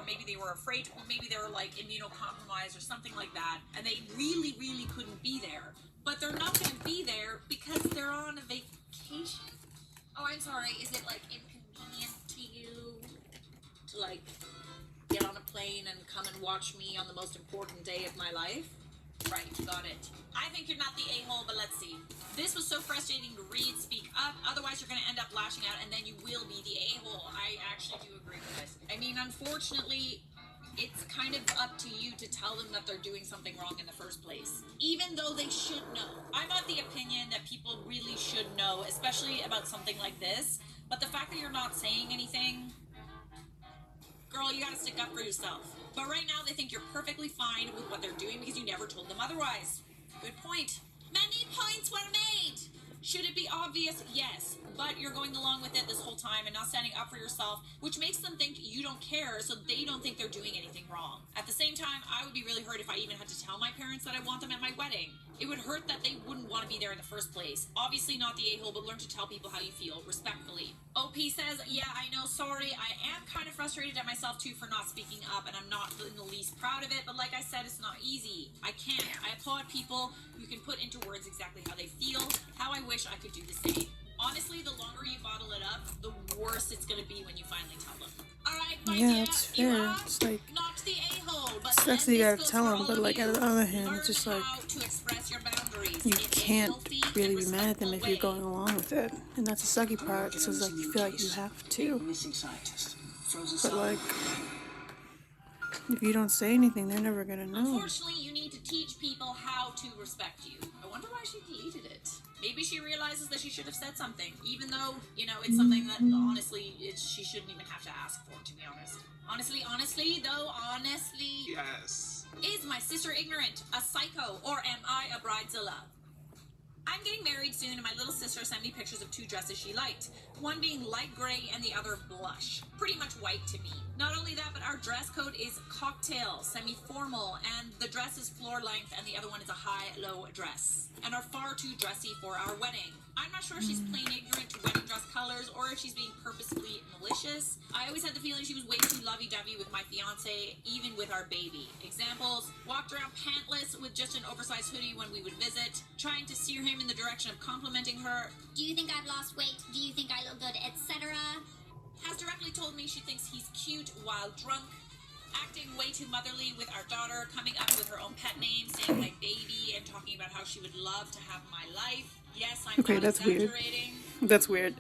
maybe they were afraid, or maybe they were like immunocompromised or something like that, and they really, really couldn't be there. But they're not going to be there because they're on a vacation. Oh, I'm sorry. Is it like inconvenient to you to like get on a plane and come and watch me on the most important day of my life? Right, got it. I think you're not the a-hole, but let's see. This was so frustrating to read. Speak up, otherwise you're going to end up lashing out, and then you will be the a-hole. I actually do agree with this. I mean, unfortunately, it's kind of up to you to tell them that they're doing something wrong in the first place, even though they should know. I'm of the opinion that people really should know, especially about something like this, but the fact that you're not saying anything, girl, you gotta stick up for yourself. But right now, they think you're perfectly fine with what they're doing because you never told them otherwise. Good point. Many points were made. Should it be obvious? Yes. But you're going along with it this whole time and not standing up for yourself, which makes them think you don't care, so they don't think they're doing anything wrong. At the same time, I would be really hurt if I even had to tell my parents that I want them at my wedding. It would hurt that they wouldn't want to be there in the first place. Obviously not the a-hole, but learn to tell people how you feel, respectfully. OP says, yeah, I know, sorry. I am kind of frustrated at myself, too, for not speaking up, and I'm not in the least proud of it, but like I said, it's not easy. I can't. I applaud people who can put into words exactly how they feel, how I wish I could do the same. Honestly, the longer you bottle it up, the worse it's going to be when you finally tell them. All right, my dear, it's fair. It's like, not the a-hole, but sucks that you gotta tell them, but like, on the other hand, it's just like, you can't really be mad at them if you're going along with it. And that's the sucky part. So it's like, you feel like you have to. But like, if you don't say anything, they're never gonna know. Unfortunately, you need to teach people how to respect you. I wonder why she deleted it. Maybe she realizes that she should have said something, even though, you know, it's something that, honestly, she shouldn't even have to ask for, to be honest. Honestly, yes. Is my sister ignorant, a psycho, or am I a bridezilla? I'm getting married soon, and my little sister sent me pictures of two dresses she liked. One being light gray and the other blush. Pretty much white to me. Not only that, but our dress code is cocktail, semi-formal, and the dress is floor length, and the other one is a high-low dress, and are far too dressy for our wedding. I'm not sure if she's plain ignorant to wedding dress colors or if she's being purposefully malicious. I always had the feeling she was way too lovey-dovey with my fiance, even with our baby. Examples: walked around pantless with just an oversized hoodie when we would visit, trying to steer him in the direction of complimenting her. Do you think I've lost weight? Do you think I look good, etc.? Has directly told me she thinks he's cute while drunk. Acting way too motherly with our daughter, coming up with her own pet name, saying my baby, and talking about how she would love to have my life. Yes, I'm okay, not that's weird. That's weird.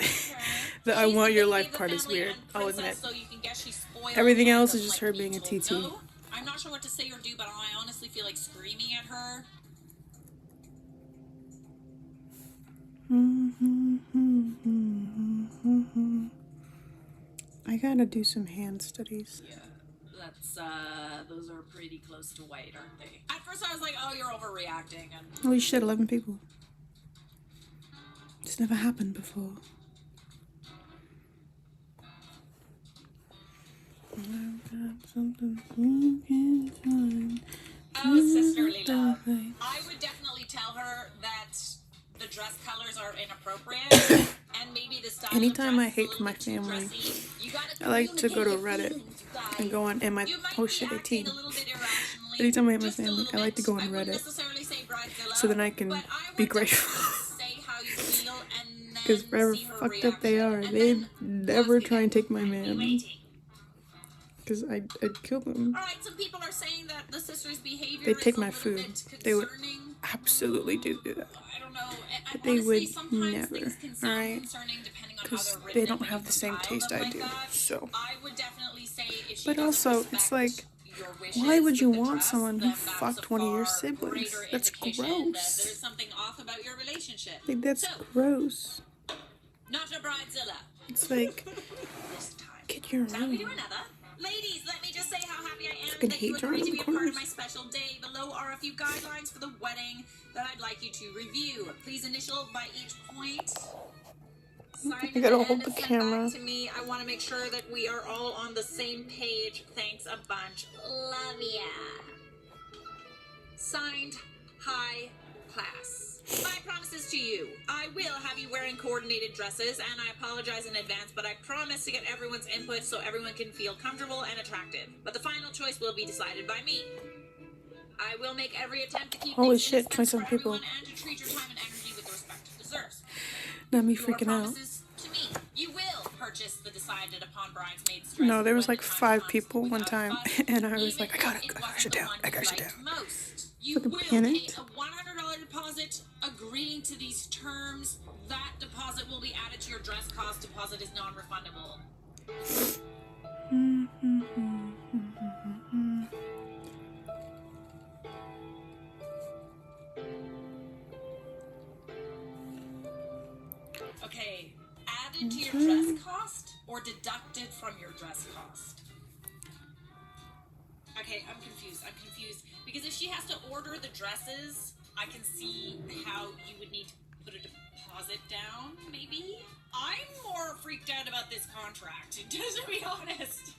The I want your life part is weird, I'll admit. So you can guess she's spoiled. Everything else is just her being a TT. No, I'm not sure what to say or do, but I honestly feel like screaming at her. I gotta do some hand studies. Yeah, that's, those are pretty close to white, aren't they? At first I was like, oh, you're overreacting. And Holy shit, 11 people. This never happened before. oh, sisterly love. I would definitely tell her that the dress colors are inappropriate, and maybe the style Anytime of I hate my family, I like to go to Reddit and go on, and my, oh shit, 18. Anytime I hate my family, I like to go on Reddit, so then I can be grateful. Because forever fucked up they are, they'd never try and take my man. Because I'd kill them. Alright, some people are saying that the sister's behavior They'd take is a my little food. bit They would concerning. absolutely do that. I don't know. But they would sometimes never, things can sound alright? concerning depending on how Because they're written they don't and have the same compile taste them I like do. that. So. I would definitely say if she But doesn't also, respect it's like, your wishes why would you with the want dress, someone who then that's fucked a one of your far siblings? greater That's indication gross. that there's something off about your relationship. Like, that's So, gross. not a bridezilla. It's like, This time. get your Shall we do own. another? Ladies, let me just say how happy I am Fucking that you hate agreed to be a part of corners. my special day. Below are a few guidelines for the wedding that I'd like you to review. Please initial by each point. Sign I gotta it hold and the send camera. back to me. I want to make sure that we are all on the same page. Thanks a bunch. Love ya. Signed, Hi class. My promises to you, I will have you wearing coordinated dresses, and I apologize in advance, but I promise to get everyone's input so everyone can feel comfortable and attractive. But the final choice will be decided by me. I will make every attempt to keep Holy things shit, inexpensive 27 for people. everyone and to treat your time and energy with the respect it deserves. Not me Your freaking out. promises to me. You will purchase the decided upon bridesmaid's dress. No, there was when like the time 5 comes people one without time, fuss, and I was even like, I if gotta it wasn't sit the down. one I you gotta sit liked down. most. You Fucking will pay panicked. a $100 deposit. Agreeing to these terms, that deposit will be added to your dress cost. Deposit is non-refundable. Okay, added to your dress cost or deducted from your dress cost? Okay, I'm confused. Because if she has to order the dresses, I can see how you would need to put a deposit down, maybe? I'm more freaked out about this contract, to be honest.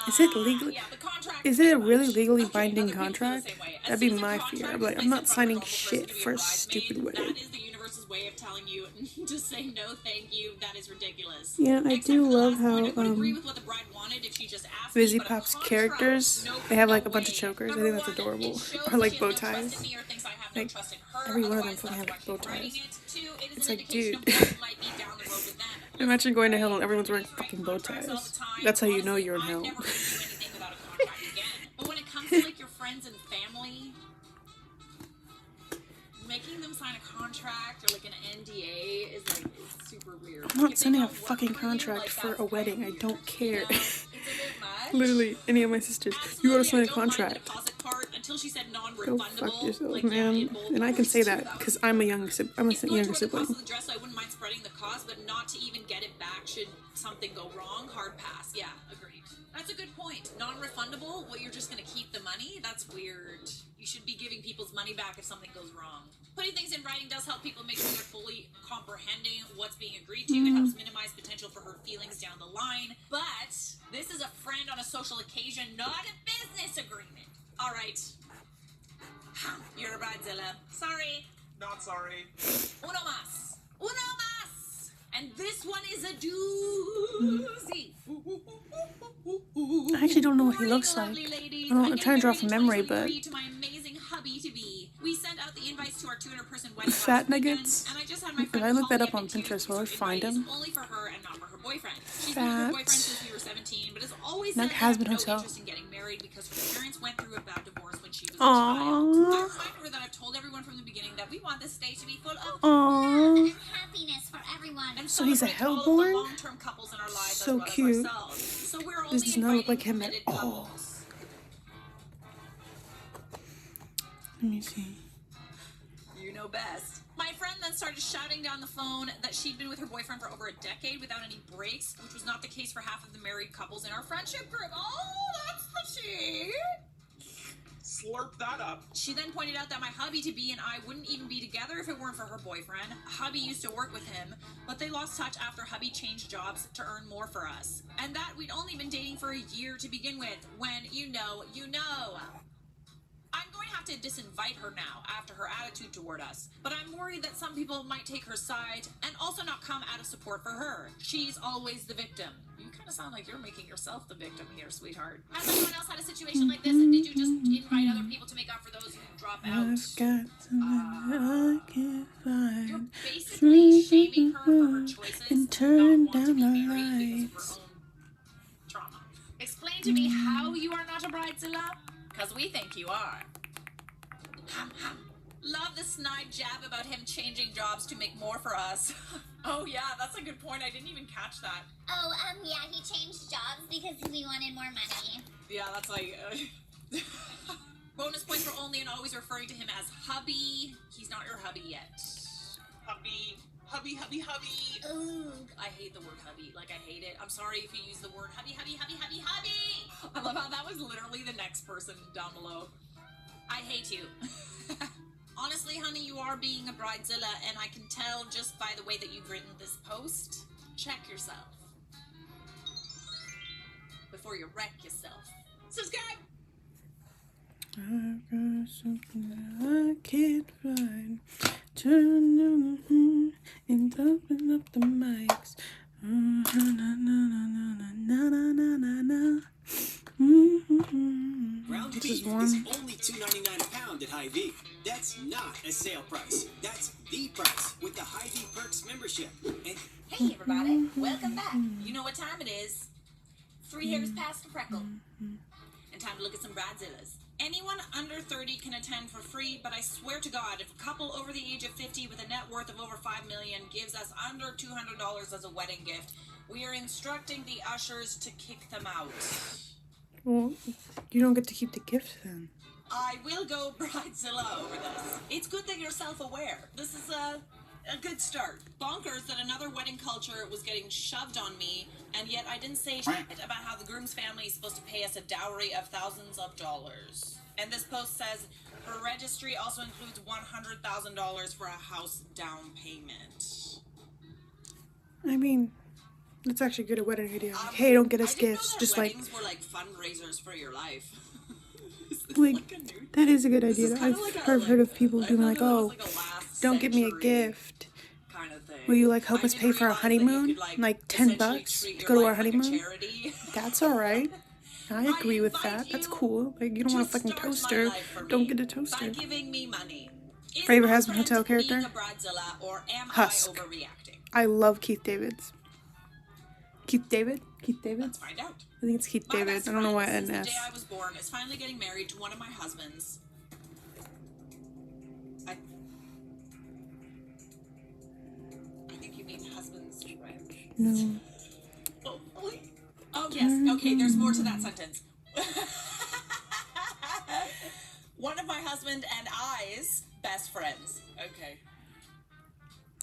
Is it legally? Yeah, the contract Is it a very really much. legally Okay, binding other people feel the contract? same way. As That'd be soon as a my contract fear. is I'm like, I'm placed not in front of signing normal person shit to be for a bridesmaid, stupid wedding. That is the universe's way of telling you to say no thank you. That is ridiculous. Yeah, I Except do for the love last how, point, I would agree with what the bride wanted if she just asked Busy me, but a Pop's contract, characters, no, they have no like a bunch of way. chokers. I Number think that's one, adorable. it shows Or like she bow has no trust ties. in me or thinks I have no Like, trust in her. every one of them Otherwise, fucking that's have why bow she's writing ties. it. Two, it is It's an like, indication dude. of what might be down the road with them. Imagine going to hell and everyone's wearing Ladies write fucking bow contracts all ties. the time. That's how you know Honestly, you're in I'm hell. never gonna do anything without a contract again. But when it comes to like your friends and family, making them sign a contract or like an NDA is like it's super weird. I'm not If they signing a don't work fucking for you, contract like, for that's a wedding. kinda I weird, don't care. you know? It's a bit much. Literally, any of my sisters. You gotta sign a contract. Deposit part until she said Go non-refundable. fuck yourself, like, man. in bold And I can letters, say too. that was because I'm a younger if going younger toward the sibling. cost of the dress, I wouldn't mind spreading the cost, but not to even get it back should something go wrong. Hard pass. Yeah, agreed. That's a good point. Non-refundable, what, you're just gonna keep the money? That's weird. You should be giving people's money back if something goes wrong. Putting things in writing does help people make sure they're fully comprehending what's being agreed to. It helps minimize potential for hurt feelings down the line. But this is a friend on a social occasion, not a business agreement. All right. You're a bridezilla. Sorry. Not sorry. Uno más. Uno más. And this one is a doozy. I actually don't know what he looks like. Lovely ladies. I'm trying to draw getting from married in memory, 2023 but to my amazing hubby-to-be. We sent out the invites to our 200-person wedding Fat last weekend, nuggets? and I just had my If friend I look call that me up on in tears Pinterest, will I because the find invite is him? only for her and not for her boyfriend. She's been with her boyfriend Fat. since we were 17, but has always Nug said Hazbin no Hotel. interest in getting married because her parents went through a bad divorce when she was a child. I Aww. remind her that I've told everyone from the beginning that we want this day to be full of Aww. And happiness for everyone. and So he's a celebrate all of hellborn? the long-term couples in our lives So as well cute. as ourselves. So we're only This does not look inviting like him at committed all. couples. Let me see. You know best. My friend then started shouting down the phone that she'd been with her boyfriend for over a decade without any breaks, which was not the case for half of the married couples in our friendship group. Oh, that's the tea. Slurp that up. She then pointed out that my hubby-to-be and I wouldn't even be together if it weren't for her boyfriend. Hubby used to work with him, but they lost touch after hubby changed jobs to earn more for us. And that we'd only been dating for a year to begin with, when, you know. I'm going to have to disinvite her now after her attitude toward us. But I'm worried that some people might take her side and also not come out of support for her. She's always the victim. You kind of sound like you're making yourself the victim here, sweetheart. Has anyone else had a situation like this? And did you just invite other people to make up for those who drop out? I've got something I can't You're find. basically shaming her for her choices And turn not want to down be the married because lights. of her own trauma. Explain to me how you are not a bridezilla, because we think you are. Love the snide jab about him changing jobs to make more for us. Oh yeah, that's a good point. I didn't even catch that. Oh, yeah, he changed jobs because we wanted more money. Yeah, that's like... Bonus points for only and always referring to him as hubby. He's not your hubby yet. Hubby. Hubby, hubby, hubby. Ooh, I hate the word hubby. Like, I hate it. I'm sorry if you use the word hubby, hubby, hubby, hubby, hubby. I love how that was literally the next person down below. I hate you. Honestly, honey, you are being a bridezilla, and I can tell just by the way that you've written this post. Check yourself before you wreck yourself. Subscribe! I've got something that I can't find. Turn on and open up the mics. Ground This beef is is one. only $2.99 a pound at Hy-Vee. That's not a sale price. That's the price with the Hy-Vee Perks membership. And Hey everybody, welcome back. You know what time it is. 3 hairs past a freckle. And time to look at some bridezillas. Anyone under 30 can attend for free, but I swear to God, if a couple over the age of 50 with a net worth of over $5 million gives us under $200 as a wedding gift, we are instructing the ushers to kick them out. Well, you don't get to keep the gift then. I will go bridezilla over this. It's good that you're self-aware. This is a good start. Bonkers that another wedding culture was getting shoved on me, and yet I didn't say shit about how the groom's family is supposed to pay us a dowry of thousands of dollars. And this post says, her registry also includes $100,000 for a house down payment. I mean, that's actually good at wedding idea. Like, hey, don't get us gifts. Just like, weddings were like fundraisers for your life. like a new that is a good idea. kinda I've like a, heard of people I doing thought like, it was oh, like a last don't give me a century gift. kind of thing. Will you like help I us didn't pay for our realize that you honeymoon? could, Like essentially $10 treat to your go to our life like a honeymoon? charity. That's alright. I agree with invite that. That's you cool. Like, you don't want a fucking start my toaster. life for Don't me get a by toaster. giving me money. Is Favorite my Hazbin friend Hotel being character? a bridezilla, or am Husk. I overreacting? I love Keith David's. Keith David? Keith David? Let's find out. I think it's Keith My David. best I don't know why friend, I since didn't the day I ask. was born, is finally getting married to one of my husbands. I think you mean husband's friend. No. Hopefully. Oh, yes. Okay, there's more to that sentence. One of my husband and I's best friends. Okay.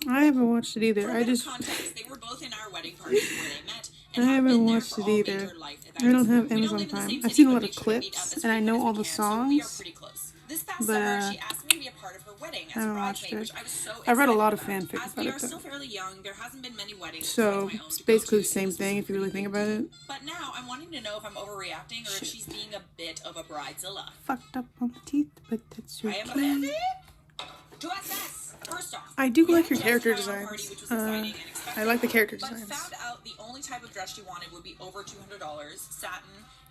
I haven't watched it either. For a I bit of just... context, they were both in our wedding party where they met. I And have haven't been there watched for it all either. major life I don't have events. We Amazon live in the Prime. same I've city, seen a but lot make of sure to meet up clips, as and I know frequent all as the we can, so we are songs. pretty close. This past But, summer, she asked me to be a part of her wedding as a haven't watched bridesmaid, it. which I was so I read a excited lot of about. fanfic As about we it, are though. still fairly young, there hasn't been many weddings So, besides my own it's to go basically to, the so same this thing was if you really pretty think big about deal. it. But now I'm wanting to know if I'm overreacting or if she's being a bit of a bridezilla. Fucked up on the teeth, but that's I am okay. offended. To assess, first off, I do we like had your a character Jessica on our party, designs. which was exciting and expected, I like the character but designs. found out the only type of dress she wanted would be over $200, satin,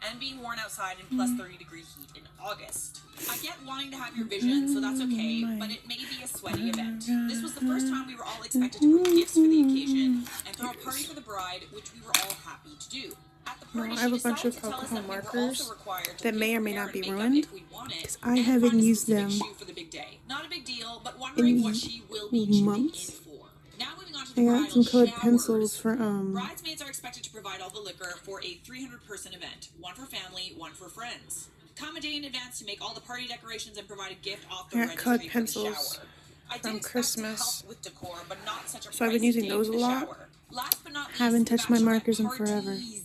and being worn outside in plus 30-degree heat in August. I get wanting to have your vision, so that's okay, but it may be a sweaty event. This was the first time we were all expected to bring gifts for the occasion and throw a party for the bride, which we were all happy to do. At the party, I have she a bunch decided of to tell us alcohol that we were markers also required to that be may or may prepared not be makeup ruined, if we wanted, because I and haven't find a used specific them shoe for the big day. Not a big deal, but wondering what she will be tuning in months. for. Now moving on to the I got bridal some colored showers. pencils for, Bridesmaids are expected to provide all the liquor for a 300-person event. One for family, one for friends. Come a day in advance to make all the party decorations and provide a gift off the I got registry colored for the pencils shower. I from did expect Christmas. to help with decor, but not such a So I've been pricey using day those for a the lot. shower. Last but not least, Haven't touched my bachelorette markers in forever. parties.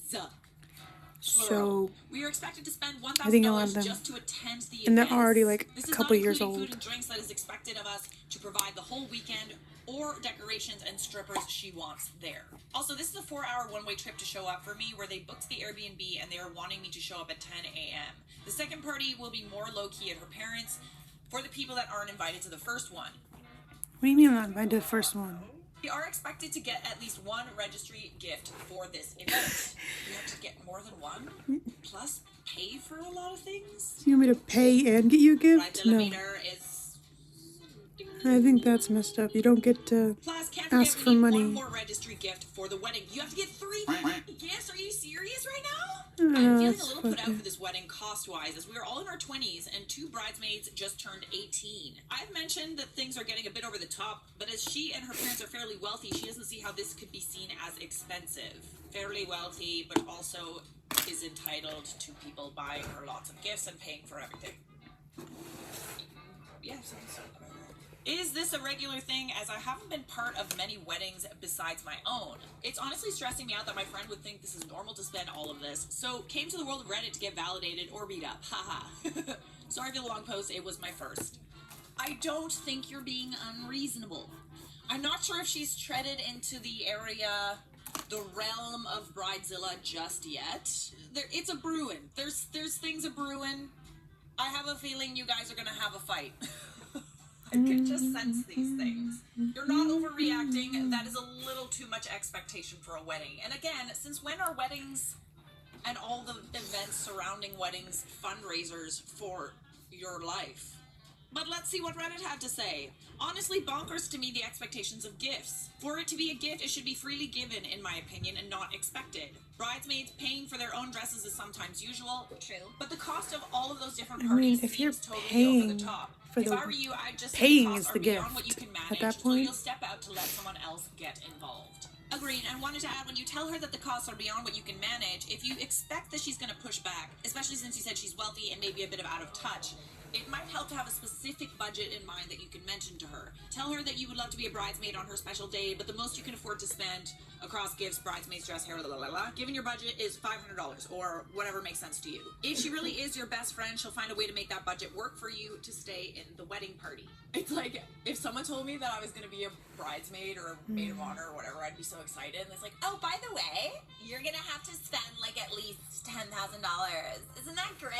So, We are expected to spend I think a lot of $1,000 them, just to attend the and they're events. already like This a is couple not years including old. food and drinks that is expected of us to provide the whole weekend or decorations and strippers she wants there. Also, this is a 4-hour one-way trip to show up for me where they booked the Airbnb and they are wanting me to show up at 10 a.m. The second party will be more low-key at her parents' for the people that aren't invited to the first one. What do you mean I'm not invited to the first one? We are expected to get at least one registry gift for this event. We have to get more than one, plus pay for a lot of things. So you want me to pay and get you a gift? No. Meter is... I think that's messed up. You don't get to Plus, can't forget ask we for need money. one more registry gift for the wedding. You have to get 3 gifts? Are you serious right now? No, I'm feeling a it's little put out fucking- for this wedding cost-wise, as we are all in our 20s and 2 bridesmaids just turned 18. I've mentioned that things are getting a bit over the top, but as she and her parents are fairly wealthy, she doesn't see how this could be seen as expensive. Fairly wealthy, but also is entitled to people buying her lots of gifts and paying for everything. Yeah, sounds so cool. Is this a regular thing, as I haven't been part of many weddings besides my own? It's honestly stressing me out that my friend would think this is normal to spend all of this, so came to the world of Reddit to get validated or beat up, haha. Sorry for the long post, it was my first. I don't think you're being unreasonable. I'm not sure if she's treaded into the area, the realm of Bridezilla just yet. It's a brewing. There's things a brewing. I have a feeling you guys are gonna have a fight. I can just sense these things. You're not overreacting. That is a little too much expectation for a wedding. And again, since when are weddings and all the events surrounding weddings fundraisers for your life? But let's see what Reddit had to say. Honestly, bonkers to me the expectations of gifts. For it to be a gift, it should be freely given, in my opinion, and not expected. Bridesmaids paying for their own dresses is sometimes usual. True. But the cost of all of those different I parties mean, if you're seems totally over paying the top. for If the I were you, I'd just say paying costs is are the beyond what you gift can manage, at that so point. you'll step out to let someone else get involved. Agreed, and wanted to add, when you tell her that the costs are beyond what you can manage, if you expect that she's going to push back, especially since you said she's wealthy and maybe a bit of out of touch, it might help to have a specific budget in mind that you can mention to her. Tell her that you would love to be a bridesmaid on her special day, but the most you can afford to spend across gifts, bridesmaids, dress, hair, blah, blah, blah, given your budget is $500 or whatever makes sense to you. If she really is your best friend, she'll find a way to make that budget work for you to stay in the wedding party. It's like, if someone told me that I was going to be a bridesmaid or a maid of honor or whatever, I'd be so excited. And it's like, oh, by the way, you're going to have to spend like at least $10,000. Isn't that great?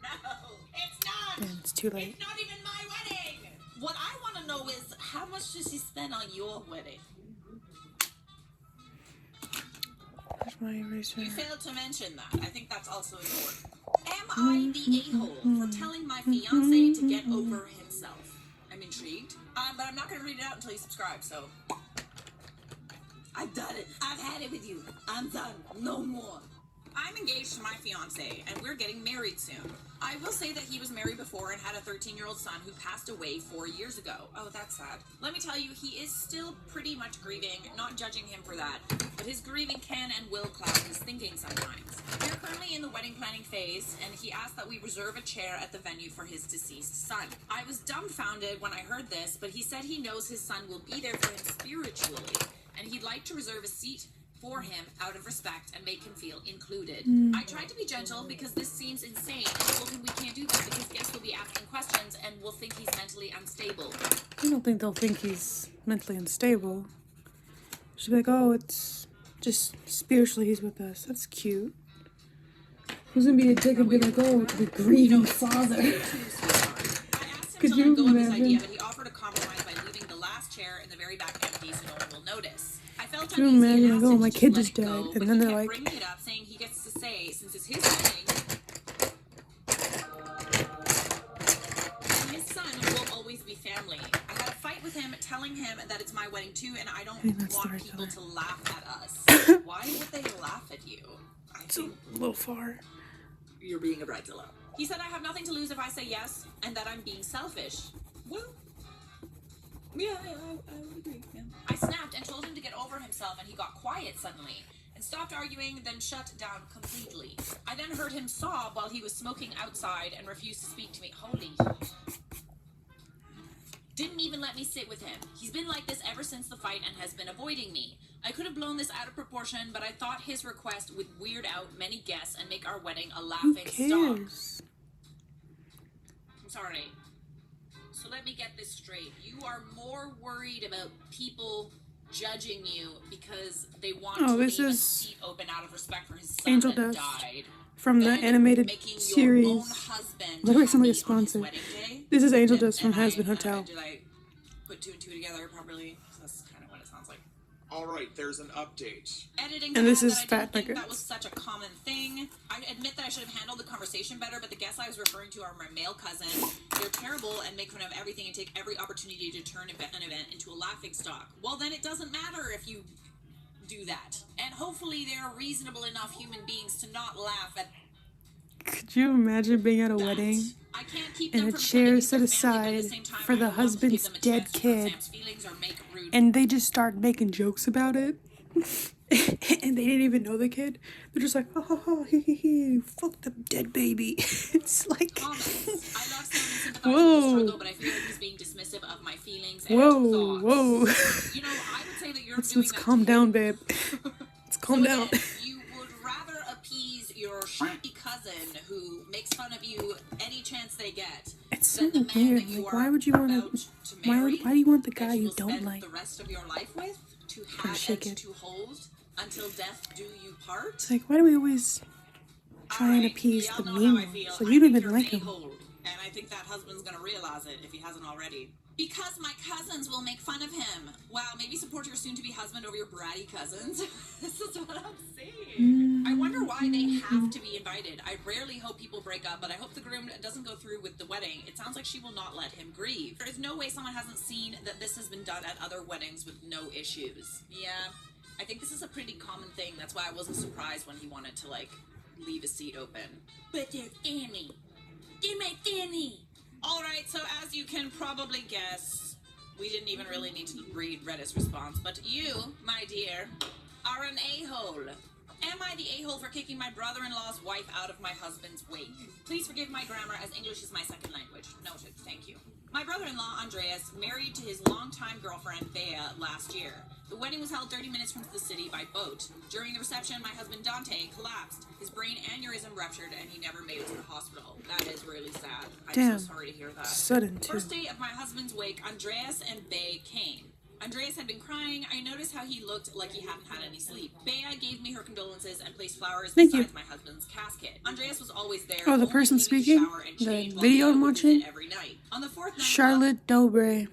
No, it's not. And it's too late. It's not even my wedding. What I want to know is, how much does she spend on your wedding? Where's my eraser? You failed to mention that. I think that's also important. Am I the a-hole for telling my fiance to get over himself? I'm intrigued. But I'm not going to read it out until you subscribe, so... I've done it. I've had it with you. I'm done. No more. I'm engaged to my fiance, and we're getting married soon. I will say that he was married before and had a 13-year-old son who passed away 4 years ago. Oh, that's sad. Let me tell you, he is still pretty much grieving, not judging him for that, but his grieving can and will cloud his thinking sometimes. We are currently in the wedding planning phase, and he asked that we reserve a chair at the venue for his deceased son. I was dumbfounded when I heard this, but he said he knows his son will be there for him spiritually, and he'd like to reserve a seat for him out of respect and make him feel included. I tried to be gentle because this seems insane and told him we can't do that because guests will be asking questions and will think he's mentally unstable. I don't think they'll think he's mentally unstable. She'll be like, oh, it's just spiritually he's with us. That's cute. Who's gonna be a dick and be like, oh, the grieving father? I asked him Could to you let go of his imagine? idea, but he offered a compromise by leaving the last chair in the very back empty so no one will notice. I felt Could you uneasy imagine, and like, asked oh, him my to kid let just it go, died, but and then he they're kept like, bringing it up, saying he gets to say, since it's his wedding, and his son will always be family. I had a fight with him, telling him that it's my wedding too, and I don't think that's the want right people color. to laugh at us. Why would they laugh at you? I it's a think little far. you're being a bridezilla. He said I have nothing to lose if I say yes, and that I'm being selfish. Well, yeah, I would agree. Yeah. I snapped and told him to get over himself, and he got quiet suddenly and stopped arguing, then shut down completely. I then heard him sob while he was smoking outside and refused to speak to me. Holy. Didn't even let me sit with him. He's been like this ever since the fight and has been avoiding me. I could have blown this out of proportion, but I thought his request would weird out many guests and make our wedding a Who laughing stock. cares? I'm sorry. So let me get this straight. You are more worried about people judging you because they want Oh, to this leave a is seat open out of respect for his son Angel that Dust died. from the than animated making your own series. husband Looks like somebody happy is on his sponsored. wedding day. This is Angel Dust from And I- Hazbin Hotel. Did I put two and two together properly? That's kind of what it sounds like. All right, there's an update. Editing And this to add is that I Fat didn't think that Nuggets. was such a common thing. I admit that I should have handled the conversation better, but the guests I was referring to are my male cousin. They're terrible and make fun of everything and take every opportunity to turn an event into a laughing stock. Well, then it doesn't matter if you do that. And hopefully they're reasonable enough human beings to not laugh at Could you imagine being at a that. wedding I can't keep and them a from chair pretending set they're family, but at the aside same time, for I the don't want to give husband's them a dead chance to hurt kid, Sam's feelings or make rude and they just start making jokes about it? And they didn't even know the kid. They're just like, ha ha ha, hee hee hee, fuck the dead baby. It's like, comments. I love Sam and sympathize Whoa. with the struggle, but I feel like he's being dismissive of my feelings and whoa, thoughts. whoa. You know, I would say that you're Let's doing that calm to down, him. babe. Let's calm So down. again, you would rather appease your shitty cousin who makes fun of you any chance they get It's than so the man weird. that you Like, are why would you want about to? to marry, Why do you want the that guy you will don't spend like? the rest of your life with, to have shake and it. to hold until death do you part? It's like, why do we always try and appease y'all the know mean how I one. feel. So I you don't think even you're like an him. a-hole, and I think that husband's gonna realize it if he hasn't already. Because my cousins will make fun of him. Wow, maybe support your soon-to-be husband over your bratty cousins. This is what I'm saying. I wonder why they have to be invited. I rarely hope people break up, but I hope the groom doesn't go through with the wedding. It sounds like she will not let him grieve. There is no way someone hasn't seen that this has been done at other weddings with no issues. Yeah, I think this is a pretty common thing. That's why I wasn't surprised when he wanted to, like, leave his seat open. But there's Annie. They're my family. Alright, so as you can probably guess, we didn't even really need to read Reddit's response, but you, my dear, are an a-hole. Am I the a-hole for kicking my brother-in-law's wife out of my husband's wake? Please forgive my grammar, as English is my second language. Noted, thank you. My brother-in-law, Andreas, married to his longtime girlfriend, Bea, last year. The wedding was held 30 minutes from the city by boat. During the reception, my husband Dante collapsed. His brain aneurysm ruptured, and he never made it to the hospital. That is really sad. I'm Damn. so sorry to hear that. Sudden, too. First day of my husband's wake, Andreas and Bea came. Andreas had been crying. I noticed how he looked like he hadn't had any sleep. Bea gave me her condolences and placed flowers beside my husband's casket. Andreas was always there. Oh, the person speaking? The video I'm watching? Every night. On the fourth night, Charlotte Dobre.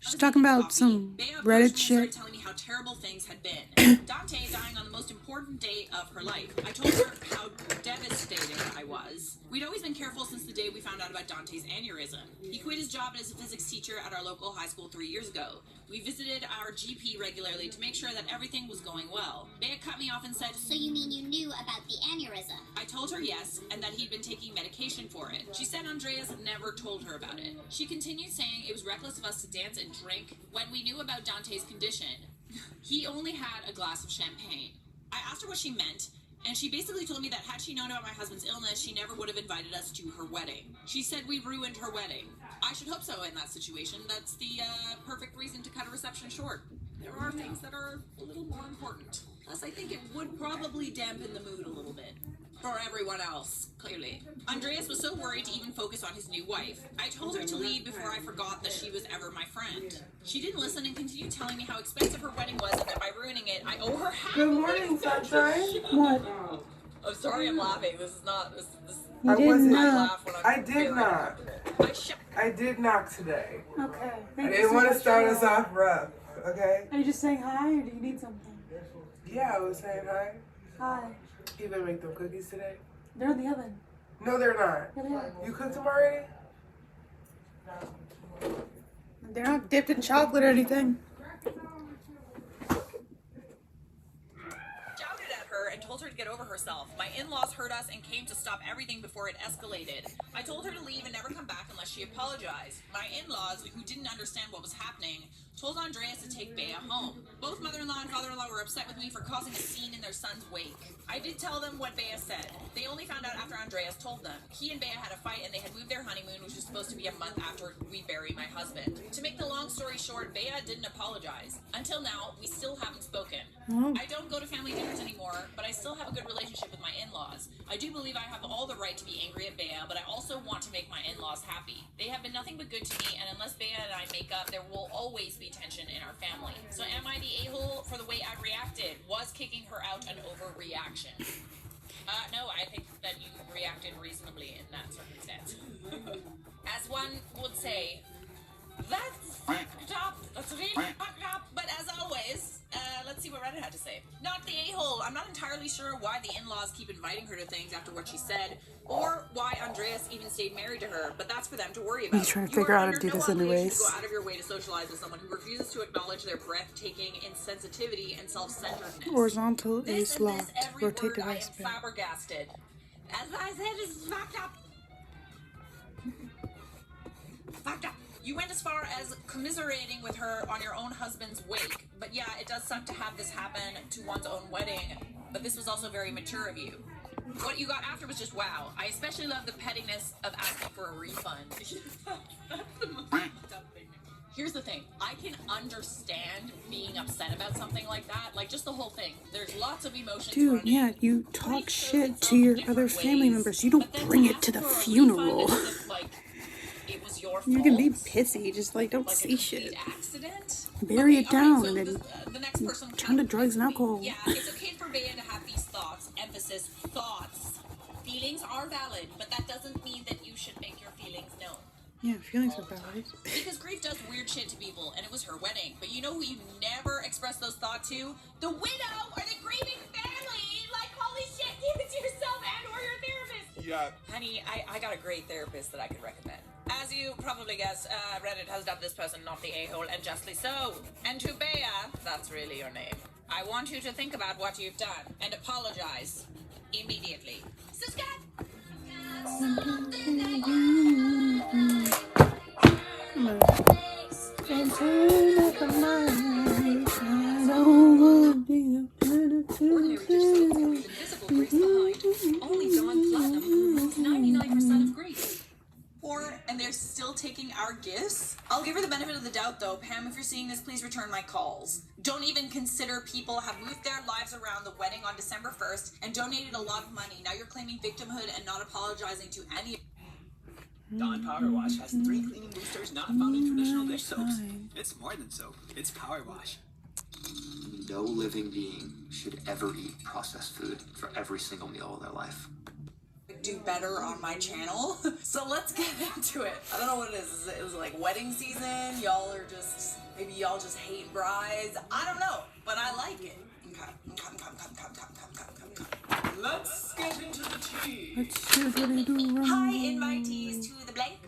She's talking about some Reddit shit. Telling me how terrible things had been. Dante dying on the most important day of her life. I told her how devastated I was. We'd always been careful since the day we found out about Dante's aneurysm. He quit his job as a physics teacher at our local high school 3 years ago. We visited our GP regularly to make sure that everything was going well. Bea cut me off and said, So you mean you knew about the aneurysm? I told her yes, and that he'd been taking medication for it. She said Andreas never told her about it. She continued saying it was reckless of us to dance and drink when we knew about Dante's condition. He only had a glass of champagne. I asked her what she meant, and she basically told me that had she known about my husband's illness, she never would have invited us to her wedding. She said we ruined her wedding. I should hope so in that situation. That's the perfect reason to cut a reception short. There are things that are a little more important. Plus, I think it would probably dampen the mood a little bit. For everyone else, clearly. Andreas was so worried to even focus on his new wife. I told her to leave before I forgot that she was ever my friend. She didn't listen and continued telling me how expensive her wedding was and that by ruining it, I owe her half. Good morning, sunshine. What? I'm sorry I'm laughing. This is not... This You didn't I knock. laugh when I'm I did feeling knock. it. I did knock today. Okay. I didn't want to start us off rough, okay? Are you just saying hi, or do you need something? Yeah, I was saying hi. Hi. You gonna make them cookies today? They're in the oven. No, they're not. Yeah, they are. You cooked them already? They're not dipped in chocolate or anything. Shouted at her and told her to get over herself. My in-laws heard us and came to stop everything before it escalated. I told her to leave and never come back unless she apologized. My in-laws, who didn't understand what was happening, told Andreas to take Bea home. Both mother-in-law and father-in-law were upset with me for causing a scene in their son's wake. I did tell them what Bea said. They only found out after Andreas told them. He and Bea had a fight and they had moved their honeymoon, which was supposed to be a month after we buried my husband. To make the long story short, Bea didn't apologize. Until now, we still haven't spoken. I don't go to family dinners anymore, but I still have a good relationship with my in-laws. I do believe I have all the right to be angry at Bea, but I also want to make my in-laws happy. They have been nothing but good to me, and unless Bea and I make up, there will always be tension in our family. So am I the a-hole for the way I reacted? Was kicking her out an overreaction? No, I think that you reacted reasonably in that circumstance. As one would say, that's fucked up. That's really fucked up. But as always, let's see what Reddit had to say. Not the a-hole. I'm not entirely sure why the in-laws keep inviting her to things after what she said, or why Andreas even stayed married to her, but that's for them to worry about. I'm trying to figure out how to do this anyways. You are under no obligation to go out of your way to socialize with someone who refuses to acknowledge their breathtaking insensitivity and self-centeredness. Horizontal This is locked. every Rotate word I device am back. flabbergasted. As I said, this is fucked up. Fucked up. You went as far as commiserating with her on your own husband's wake. But yeah, it does suck to have this happen to one's own wedding. But this was also very mature of you. What you got after was just wow. I especially love the pettiness of asking for a refund. That's the most dumb thing. Here's the thing. I can understand being upset about something like that. Like, just the whole thing. There's lots of emotions. Dude, running. yeah, you talk shit to your other family members. You don't bring it to the funeral. Like, it was your fault. You can be pissy, just like don't Like say a shit. complete accident. Bury it down so and then the next person turn to drugs and alcohol. Yeah, it's okay for Bea to have these thoughts, emphasis, thoughts. Feelings are valid, but that doesn't mean that you should make your feelings known. Yeah, feelings are valid. Because grief does weird shit to people, and it was her wedding. But you know who you never express those thoughts to? The widow or the grieving family! Like, holy shit, give it to yourself and or your therapist! Yeah. Honey, I got a great therapist that I could recommend. As you probably guessed, Reddit has dubbed this person not the a-hole, and justly so. And to Bea, that's really your name. I want you to think about what you've done and apologize immediately. Subscribe! Ordinary dish soap can leave invisible grease behind. Only Dawn Platinum removes 99% of grease. And they're still taking our gifts? I'll give her the benefit of the doubt though. Pam, if you're seeing this, please return my calls. Don't even consider people have moved their lives around the wedding on December 1st and donated a lot of money. Now you're claiming victimhood and not apologizing to any. Dawn Power Wash has 3 cleaning boosters not found in traditional dish soaps. It's more than soap, it's power wash. No living being should ever eat processed food for every single meal of their life. Do better on my channel. So let's get into it. I don't know what it is. It was like wedding season. Y'all are just, maybe y'all just hate brides. I don't know, but I like it. Okay. Let's get into the tea. Let's see what they do wrong. Hi, invitees to the blank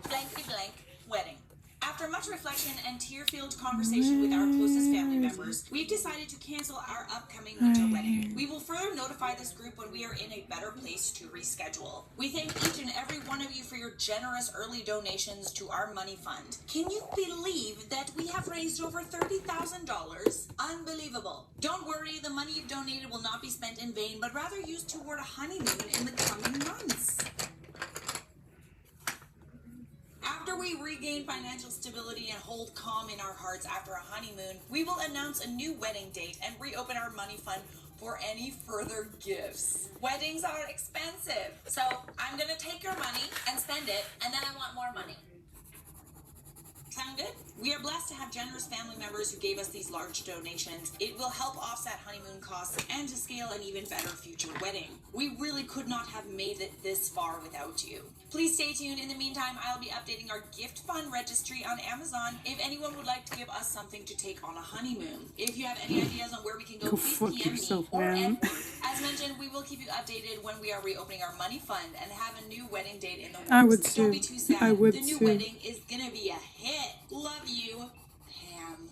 wedding. After much reflection and tear-filled conversation with our closest family members, we've decided to cancel our upcoming winter wedding. We will further notify this group when we are in a better place to reschedule. We thank each and every one of you for your generous early donations to our money fund. Can you believe that we have raised over $30,000? Unbelievable. Don't worry, the money you've donated will not be spent in vain, but rather used toward a honeymoon in the coming months. After we regain financial stability and hold calm in our hearts after a honeymoon, we will announce a new wedding date and reopen our money fund for any further gifts. Weddings are expensive, so I'm gonna take your money and spend it, and then I want more money. Sound good? We are blessed to have generous family members who gave us these large donations. It will help offset honeymoon costs and to scale an even better future wedding. We really could not have made it this far without you. Please stay tuned. In the meantime, I'll be updating our gift fund registry on Amazon if anyone would like to give us something to take on a honeymoon. If you have any ideas on where we can go, please fuck PM yourself, me or man. Edward. As mentioned, we will keep you updated when we are reopening our money fund and have a new wedding date in the works. I would Don't be too. too sad. I would The new too. wedding is gonna be a hit. Love you, Pam.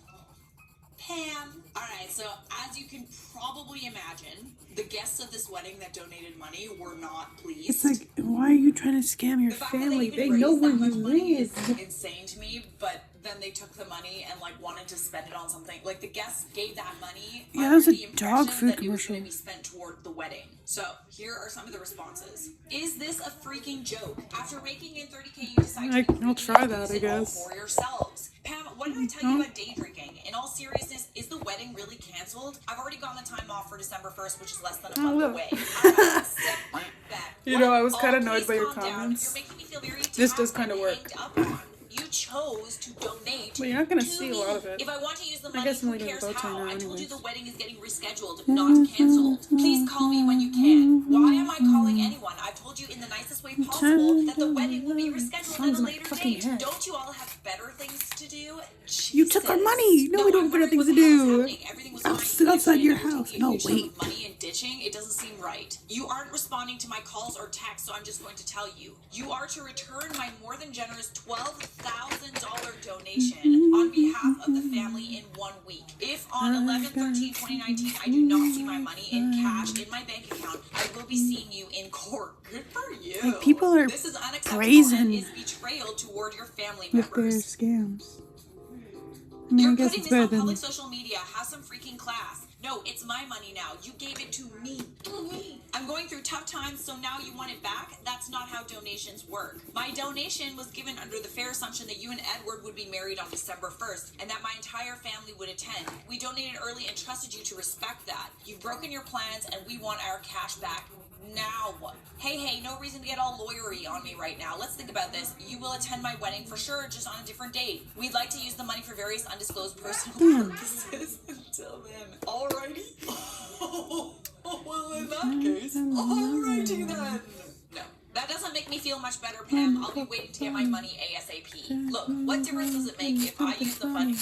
Pam. Alright, so as you can probably imagine, the guests of this wedding that donated money were not pleased. It's like, why are you trying to scam your The fact that family? even They raised know that where much you money is live. insane to me, but then they took the money and like wanted to spend it on something. Like the guests gave that money Yeah, that under was a the impression dog food that it was going commercial. to be spent toward the wedding. So here are some of the responses. Is this a freaking joke? After raking in 30K, you decide to I'll try that, I guess. for yourselves. Pam, what did I tell you about day drinking? In all seriousness, is the wedding really canceled? I've already gotten the time off for December 1st, which is less than a month look. away. Alright, step back. You know, I was What? kinda Oh, annoyed please by your calm down. comments. You're making me feel very This does attacked kinda and work. hanged up on. You chose to donate. But you're not gonna to see a me. lot of it. If I want to use the I money, guess I'm who leaving cares the bow tie how? now I told you anyways. the wedding is getting rescheduled, not canceled. Please call me when you can. Why am I calling anyone? I've told you in the nicest way possible that the wedding will be rescheduled Sounds at a like later fucking date. head. Don't you all have better things to do? You took our Jesus. money. No, we don't I'm have better wondering things to what the hell is do. happening. Everything was I'll fine. sit outside your Taking house. a No, huge sum of wait. money and ditching, it doesn't seem right. You aren't responding to my calls or texts, so I'm just going to tell you. You are to return my more than generous $12,000 donation on behalf of the family in 1 week. If on 11/13/2019 I do not see my money in cash in my bank account, I will be seeing you in court. Good for you. Like, people are This is unacceptable brazen and is betrayal toward your family with their members. scams. I mean, You're I guess putting it's this better on than. public social media. Have some freaking class. No, it's my money now. You gave it to me. I'm going through tough times, so now you want it back? That's not how donations work. My donation was given under the fair assumption that you and Edward would be married on December 1st, and that my entire family would attend. We donated early and trusted you to respect that. You've broken your plans, and we want our cash back. Now what? Hey, no reason to get all lawyery on me right now. Let's think about this. You will attend my wedding for sure, just on a different date. We'd like to use the money for various undisclosed personal purposes until then. Alrighty. Well, in that case, alrighty then. No, that doesn't make me feel much better, Pam. I'll be waiting to get my money ASAP. Look, what difference does it make if I use the money?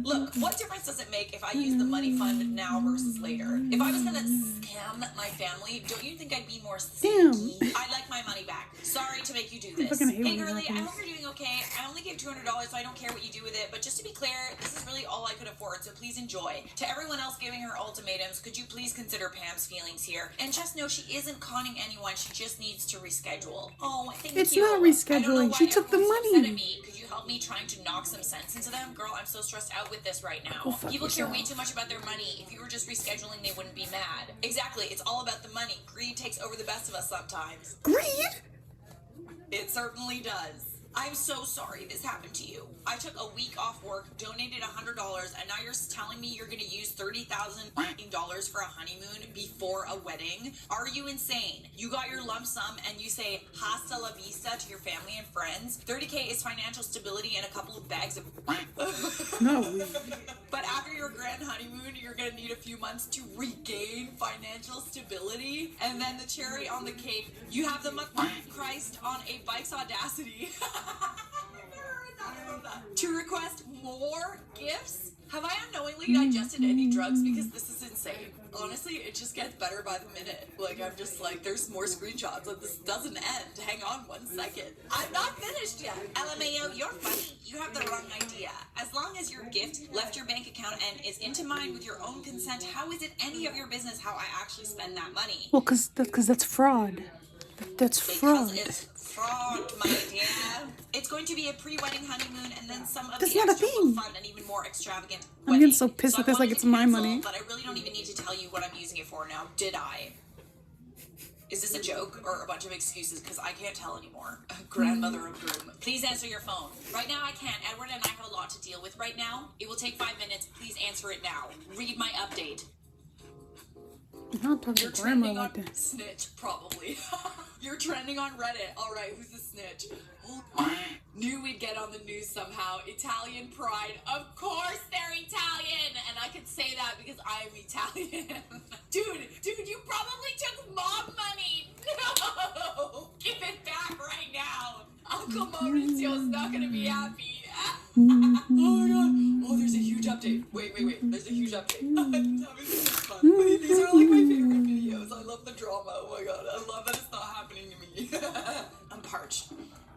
Look, what difference does it make if I use the money fund now versus later? If I was gonna scam my family, don't you think I'd be more sneaky? I'd like my money back. Sorry to make you do this. Hey, girlie, I hope you're doing okay. I only gave $200, so I don't care what you do with it. But just to be clear, this is really all I could afford, so please enjoy. To everyone else giving her ultimatums, could you please consider Pam's feelings here? And just know she isn't conning anyone. She just needs to reschedule. Oh, thank you. It's not rescheduling. She took the money. Upset at me. Could you help me trying to knock some sense into them? Girl, I'm so stressed out with this right now. People care way too much about their money. If you were just rescheduling, they wouldn't be mad. Exactly. It's all about the money. Greed takes over the best of us sometimes. Greed? It certainly does. I'm so sorry this happened to you. I took a week off work, donated $100, and now you're telling me you're going to use $30,000 for a honeymoon before a wedding? Are you insane? You got your lump sum and you say hasta la vista to your family and friends? $30K is financial stability and a couple of bags of... No. But after your grand honeymoon, you're going to need a few months to regain financial stability. And then the cherry on the cake, you have the Christ on a bike's audacity. To request more gifts? Have I unknowingly digested any drugs? Because this is insane. Honestly, it just gets better by the minute. Like, I'm just like, there's more screenshots and this doesn't end. Hang on 1 second. I'm not finished yet. LMAO, you're funny. You have the wrong idea. As long as your gift left your bank account and is into mine with your own consent, how is it any of your business how I actually spend that money? Well, because that's fraud. That's fraud. Because it's fraud, my dear. It's going to be a pre-wedding honeymoon, and then some of That's the not a extra thing. fun and even more extravagant I'm wedding. getting so pissed with I this like wanted it's to my cancel, money. But I really don't even need to tell you what I'm using it for now, did I? Is this a joke or a bunch of excuses? Because I can't tell anymore. Grandmother of groom. Please answer your phone. Right now I can't. Edward and I have a lot to deal with right now. It will take 5 minutes. Please answer it now. Read my update. I'm not talking You're to grandma trending like on that. Snitch, probably. You're trending on Reddit. Alright, who's the snitch? Knew we'd get on the news somehow. Italian pride. Of course they're Italian! And I can say that because I am Italian. Dude, you probably took mom money! No! Give it back right now! Uncle Mauricio's not gonna be happy. Oh my god. Oh, there's a huge update. Wait. There's a huge update. I'm having so much fun. These are like my favorite videos. I love the drama. Oh my god. I love that it's not happening to me. I'm parched.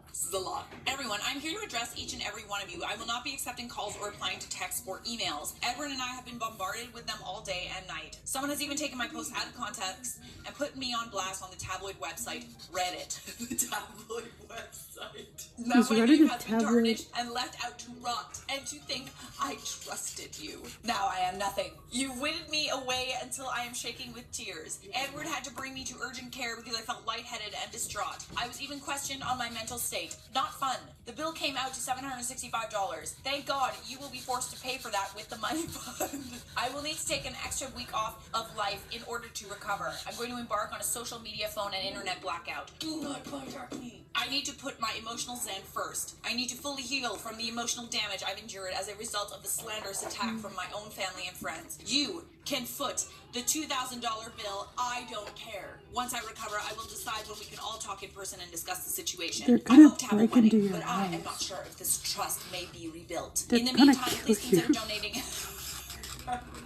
This is a lot. Everyone, I'm here to address each and every one of you. I will not be accepting calls or replying to texts or emails. Edward and I have been bombarded with them all day and night. Someone has even taken my post out of context and put me on blast on the tabloid website, Reddit. The tabloid website. Now Is my Reddit name a has been tabloid? tarnished and left out to rot, and to think I trusted you. Now I am nothing. You whittled me away until I am shaking with tears. Edward had to bring me to urgent care because I felt lightheaded and distraught. I was even questioned on my mental state. Not fun. The bill came out to $765. Thank God you will be forced to pay for that with the money fund. I will need to take an extra week off of life in order to recover. I'm going to embark on a social media, phone, and internet blackout. Do not contact me. I need to put my emotional zen first. I need to fully heal from the emotional damage I've endured as a result of the slanderous attack from my own family and friends. You can foot the $2,000 bill. I don't care. Once I recover, I will decide when we can all talk in person and discuss the situation. They're I gonna hope to have a break into wedding, your but I am house. not sure if this trust may be rebuilt. They're In the gonna meantime, kill please consider you. donating.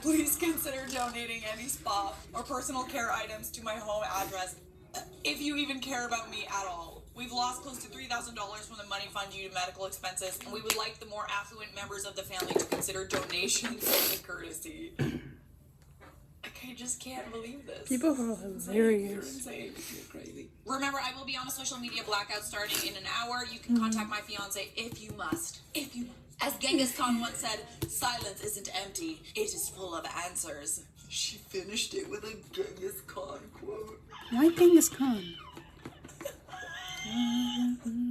Please consider donating any spa or personal care items to my home address, if you even care about me at all. We've lost close to $3,000 from the money fund due to medical expenses, and we would like the more affluent members of the family to consider donations as a courtesy. I just can't believe this. People are You're hilarious. insane. You're crazy. Remember, I will be on a social media blackout starting in an hour. You can contact my fiance if you must. If you must. As Genghis Khan once said, silence isn't empty, it is full of answers. She finished it with a Genghis Khan quote. Why Genghis Khan?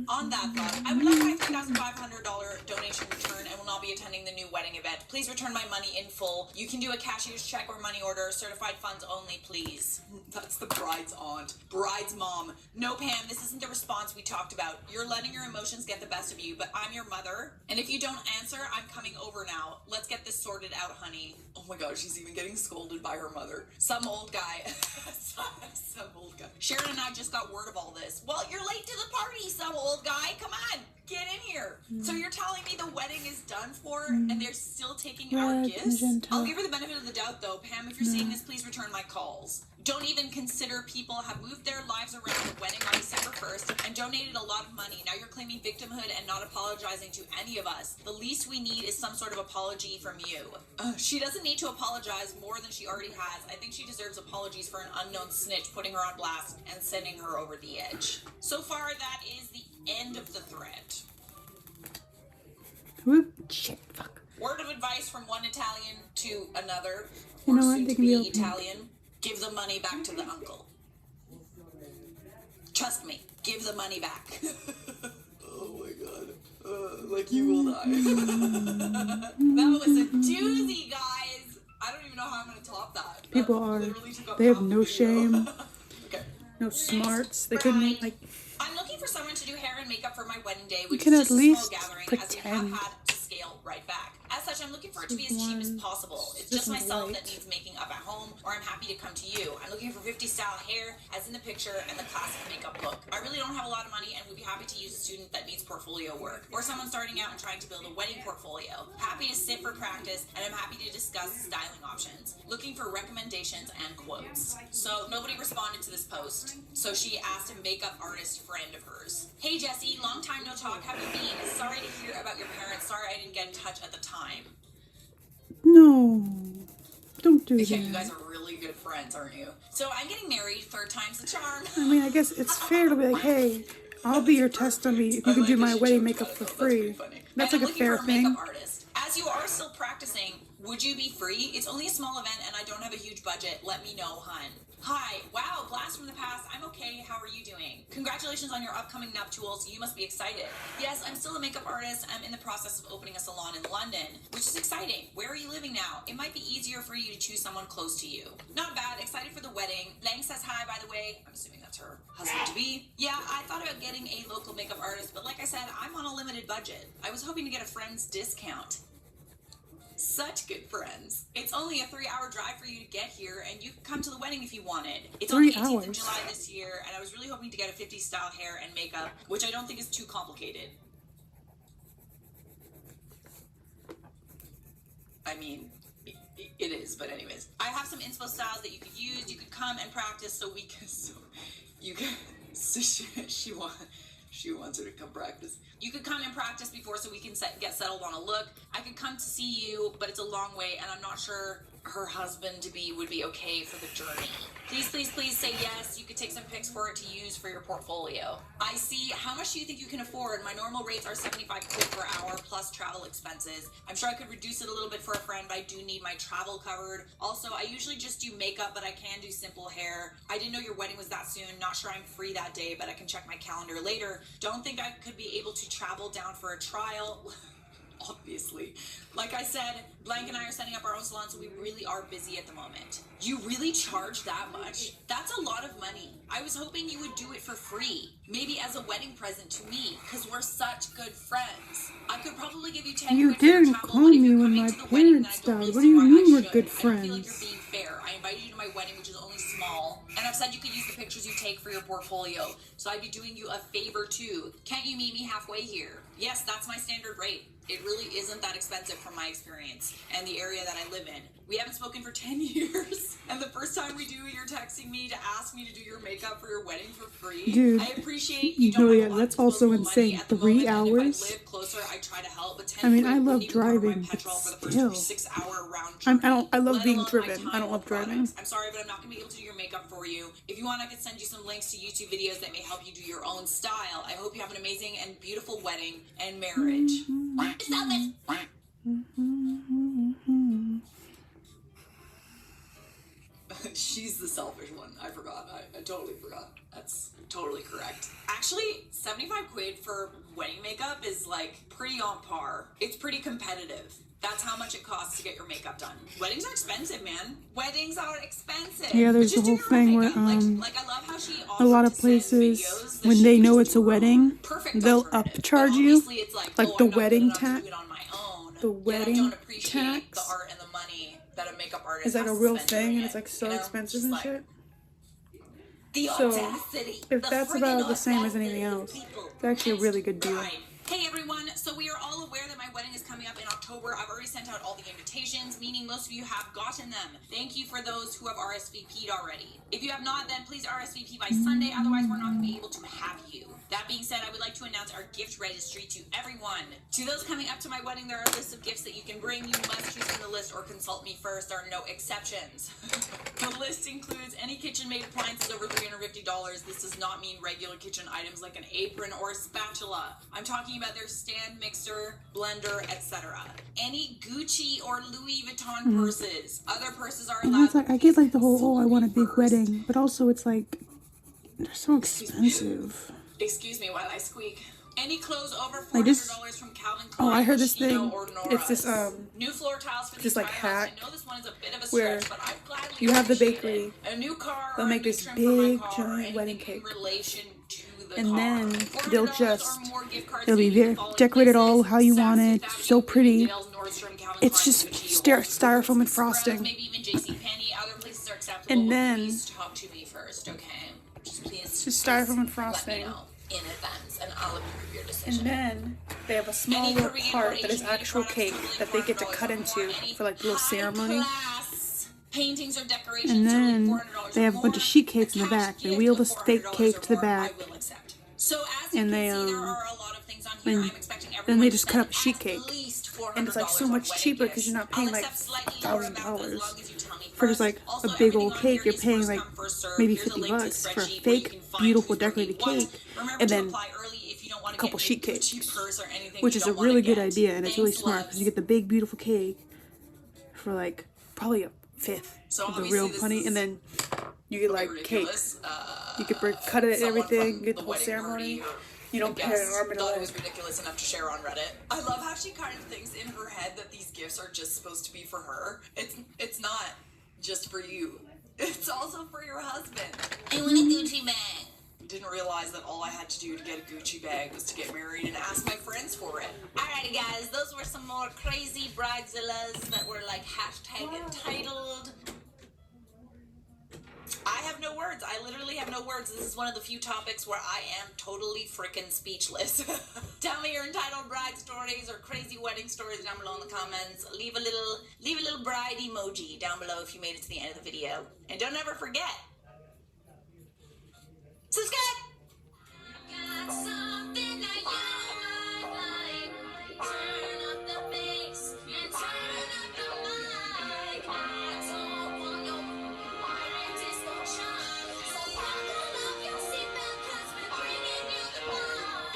On that thought, I would like my $3,500 donation returned and will not be attending the new wedding event. Please return my money in full. You can do a cashier's check or money order. Certified funds only, please. That's the bride's aunt. Bride's mom. No, Pam, this isn't the response we talked about. You're letting your emotions get the best of you, but I'm your mother. And if you don't answer, I'm coming over now. Let's get this sorted out, honey. Oh my God, she's even getting scolded by her mother. Some old guy. Some old guy. Sharon and I just got word of all this. Well, you're late to the party, some old guy. Come on, get in here. So you're telling me the wedding is done for and they're still taking our gifts? I'll give her the benefit of the doubt though. Pam, if you're seeing this, please return my calls. Don't even consider people have moved their lives around the wedding on December 1st and donated a lot of money. Now you're claiming victimhood and not apologizing to any of us. The least we need is some sort of apology from you. She doesn't need to apologize more than she already has. I think she deserves apologies for an unknown snitch putting her on blast and sending her over the edge. So far, that is the end of the thread. Whoop, shit, fuck. Word of advice from one Italian to another, You or know what? soon They to can be be open. Italian. Give the money back to the uncle. Trust me, give the money back. Oh my God. Like you will die. That was a doozy, guys. I don't even know how I'm going to top that. People That are. literally took up They have half the no video. shame, Okay. no smarts. They couldn't Bride. like. I'm looking for someone to do hair and makeup for my wedding day, which can is at just a least small gathering, as we pretend. have had to scale right back. As such, I'm looking for it to be as cheap as possible. It's This just is myself light. that needs making up at home, or I'm happy to come to you. I'm looking for 50 style hair, as in the picture, and the classic makeup look. I really don't have a lot of money and would be happy to use a student that needs portfolio work, or someone starting out and trying to build a wedding portfolio. Happy to sit for practice, and I'm happy to discuss styling options. Looking for recommendations and quotes. So nobody responded to this post, so she asked a makeup artist friend of hers. Hey Jesse, long time no talk, how have you been? Sorry to hear about your parents, sorry I didn't get in touch at the time. No, don't do Yeah, you that. guys are really good friends, aren't you? So I'm getting married, third time's the charm. I mean, I guess it's fair to be like, hey, I'll be your test dummy if you can do my wedding makeup for free. That's like a fair thing. Makeup artist. As you are still practicing, would you be free? It's only a small event and I don't have a huge budget. Let me know, hun. Hi, wow, blast from the past. I'm okay. How are you doing? Congratulations on your upcoming nuptials. You must be excited. Yes, I'm still a makeup artist. I'm in the process of opening a salon in London, which is exciting. Where are you living now? It might be easier for you to choose someone close to you. Not bad. Excited for the wedding. Lang says hi, by the way. I'm assuming that's her husband-to-be. Yeah, I thought about getting a local makeup artist, but like I said, I'm on a limited budget. I was hoping to get a friend's discount. Such good friends. It's only a 3-hour drive for you to get here, and you can come to the wedding if you wanted. It's on the 3 18th of hours. July this year, and I was really hoping to get a 50s style hair and makeup, which I don't think is too complicated. I mean, it is, but anyways. I have some inspo styles that you could use. You could come and practice so we can, she wants her to come practice. You could come and practice before so we can get settled on a look. I could come to see you, but it's a long way, and I'm not sure her husband-to-be would be okay for the journey. Please, please, please say yes. You could take some pics for it to use for your portfolio. I see. How much do you think you can afford? My normal rates are 75 quid per hour plus travel expenses. I'm sure I could reduce it a little bit for a friend, but I do need my travel covered. Also, I usually just do makeup, but I can do simple hair. I didn't know your wedding was that soon. Not sure I'm free that day, but I can check my calendar later. Don't think I could be able to travel down for a trial. Obviously. Like I said, Blank and I are setting up our own salon, so we really are busy at the moment. You really charge that much? That's a lot of money. I was hoping you would do it for free. Maybe as a wedding present to me, because we're such good friends. I could probably give you 10 You quid for your didn't travel, call but if me you're when coming my to the wedding, then parents I don't died. really What see do you why I mean we're should. good I don't feel like you're friends? being fair. I invited you to my wedding, which is only small, and I've said you could use the pictures you take for your portfolio, so I'd be doing you a favor too. Can't you meet me halfway here? Yes, that's my standard rate. It really isn't that expensive from my experience and the area that I live in. We haven't spoken for 10 years, and the first time we do, you're texting me to ask me to do your makeup for your wedding for free. Dude, I appreciate you don't no, have yeah, a lot that's of also disposable money insane. at the 3 moment, and hours? if I live closer, I try to help, but 10 I mean, I quid love wouldn't even cover my driving, but petrol for the still. first 6-hour round trip. I love let being alone driven. my I don't time love or driving. products. I'm sorry, but I'm not going to be able to do your makeup for you. If you want, I could send you some links to YouTube videos that may help you do your own style. I hope you have an amazing and beautiful wedding and marriage. Stop it! She's the selfish one. I forgot. I totally forgot. That's totally correct. Actually, 75 quid for wedding makeup is like pretty on par. It's pretty competitive. That's how much it costs to get your makeup done. Weddings are expensive, man. Weddings are expensive. Yeah, there's the whole thing where like I love how she a lot of offered to send places, videos that when she they know used it's to a her own. wedding, Perfect they'll alternative. upcharge But you, obviously it's like like oh, the I'm not good wedding enough to tax. do it on my own. The Yet I wedding don't appreciate tax the art and the money that a makeup artist is like has a to real spend thing, doing and it's it, like so you know? expensive Just and like, shit. the So, audacity. if The that's friggin' about the same as audacity anything of else, people. it's actually a really good deal. Right. Hey everyone, so we are all aware that my wedding is coming up in October. I've already sent out all the invitations, meaning most of you have gotten them. Thank you for those who have RSVP'd already. If you have not, then please RSVP by Sunday, otherwise we're not going to be able to have you. That being said, I would like to announce our gift registry to everyone. To those coming up to my wedding, there are a list of gifts that you can bring. You must choose from the list or consult me first. There are no exceptions. The list includes any KitchenMaid appliances over $350. This does not mean regular kitchen items like an apron or a spatula. I'm talking about their stand mixer, blender, etc. Any Gucci or Louis Vuitton purses. Other purses are And allowed. that's like, I get like the whole, oh, I want a big wedding, but also it's like, they're so expensive. Excuse me while I squeak. Any clothes over $400 Like this- from Calvin Klein, Oh, I heard this Chino, thing. or It's this Nora's. New floor tiles for this, the like, entire house. hack I know this one is a bit of a where stretch, but I'd gladly you have the appreciate bakery, it. A new car they'll or make a new this trim for my big, car, or giant anything wedding in cake. relation to the And car. then $400 they'll or just, more gift cards it'll be to the very following decorated all places: how you Saks, want it, Fifth Avenue, so pretty. Bloomingdale's, Nordstrom, Calvin It's Klein, just Gucci, Whole Foods, styrofoam and Scrubs, frosting. maybe even JCPenney. Other places are acceptable. And but then- please talk to me first, okay? Just please. It's just styrofoam and Let me frosting. know in advance, and I'll approve your decision. And then they have a small little part that is actual cake that they get to cut into for like the little ceremony. Paintings or decorations And then totaling $400 they have a bunch of sheet cakes in the cash back. They gift wheel of this fake $400 cake or to the more, back. I will accept. So as you And can they, see, there are a lot of things on here. and I'm expecting then everyone they to just spend cut up sheet at cake. least And it's like so $400 on much wedding cheaper because gifts. you're not I'll paying like accept slightly lower amounts as $1,000 long as you tell me for just first. like Also, a big everything old on cake. here You're is paying first like come, first served. maybe Here's a $50 link to the for a spreadsheet where you fake, can find beautiful who's donating decorated what. cake, Remember and to then apply early if you don't want a to couple get sheet a Gucci cakes, purse or anything which you is a don't wanna really good get. idea, and it's really Thanks, smart because you loves. get the big beautiful cake for like probably a fifth So of the obviously real this money, is and then you get like ridiculous. cake. You could cut it and Someone everything, from get the the whole wedding ceremony. party or You don't a pay an guest arm and a thought it leg. was ridiculous enough to share on Reddit. I love how she kind of thinks in her head that these gifts are just supposed to be for her. It's not just for you. It's also for your husband. I want a Gucci bag. Didn't realize that all I had to do to get a Gucci bag was to get married and ask my friends for it. Alrighty guys, those were some more crazy bridezillas that were like hashtag entitled. I have no words. I literally have no words. This is one of the few topics where I am totally freaking speechless. Tell me your entitled bride stories or crazy wedding stories down below in the comments. Leave a little bride emoji down below if you made it to the end of the video. And don't ever forget, subscribe! Got something that you might like. Turn up the bass and turn up the mic. I don't want no pirate disco shine. So buckle up your seatbelt 'cause we're bringing you the rock.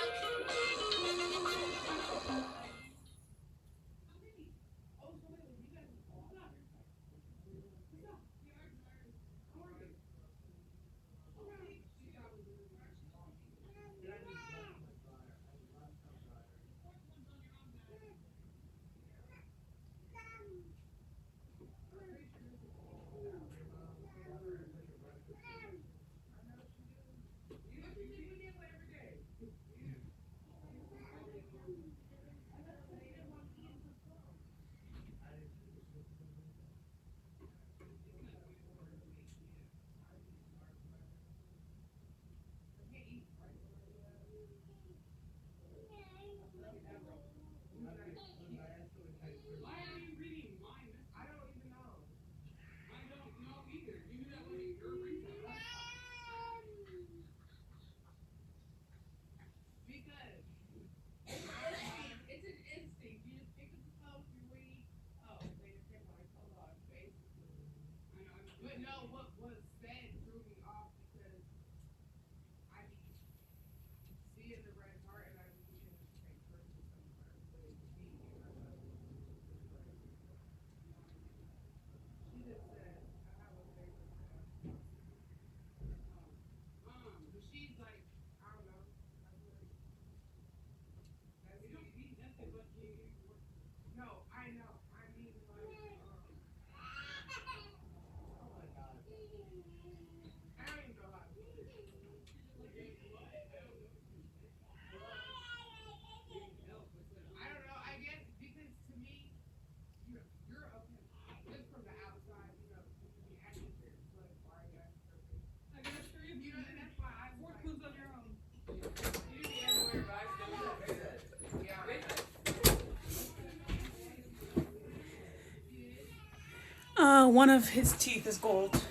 one of his teeth is gold.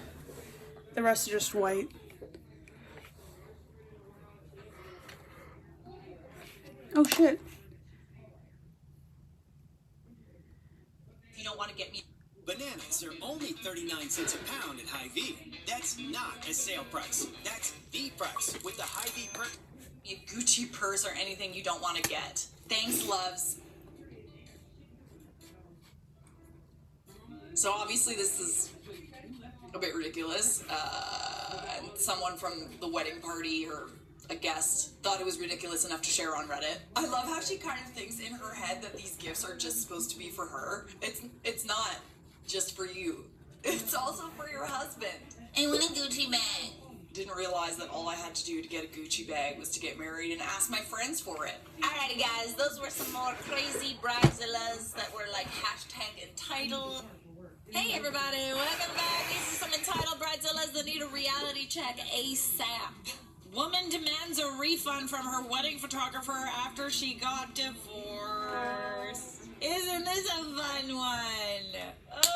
The rest are just white. Oh shit. You don't want to get me. Bananas are only 39 cents a pound at Hy-Vee. That's not a sale price. That's the price with the Hy-Vee perk. A Gucci purse or anything you don't want to get. Thanks, loves. So obviously this is a bit ridiculous. And someone from the wedding party or a guest thought it was ridiculous enough to share on Reddit. I love how she kind of thinks in her head that these gifts are just supposed to be for her. It's not just for you. It's also for your husband. I want a Gucci bag. Didn't realize that all I had to do to get a Gucci bag was to get married and ask my friends for it. Alrighty guys, those were some more crazy bridezillas that were like hashtag entitled. Hey everybody, welcome back. These are some entitled bridezillas that need a reality check ASAP. Woman demands a refund from her wedding photographer after she got divorced. Isn't this a fun one? Oh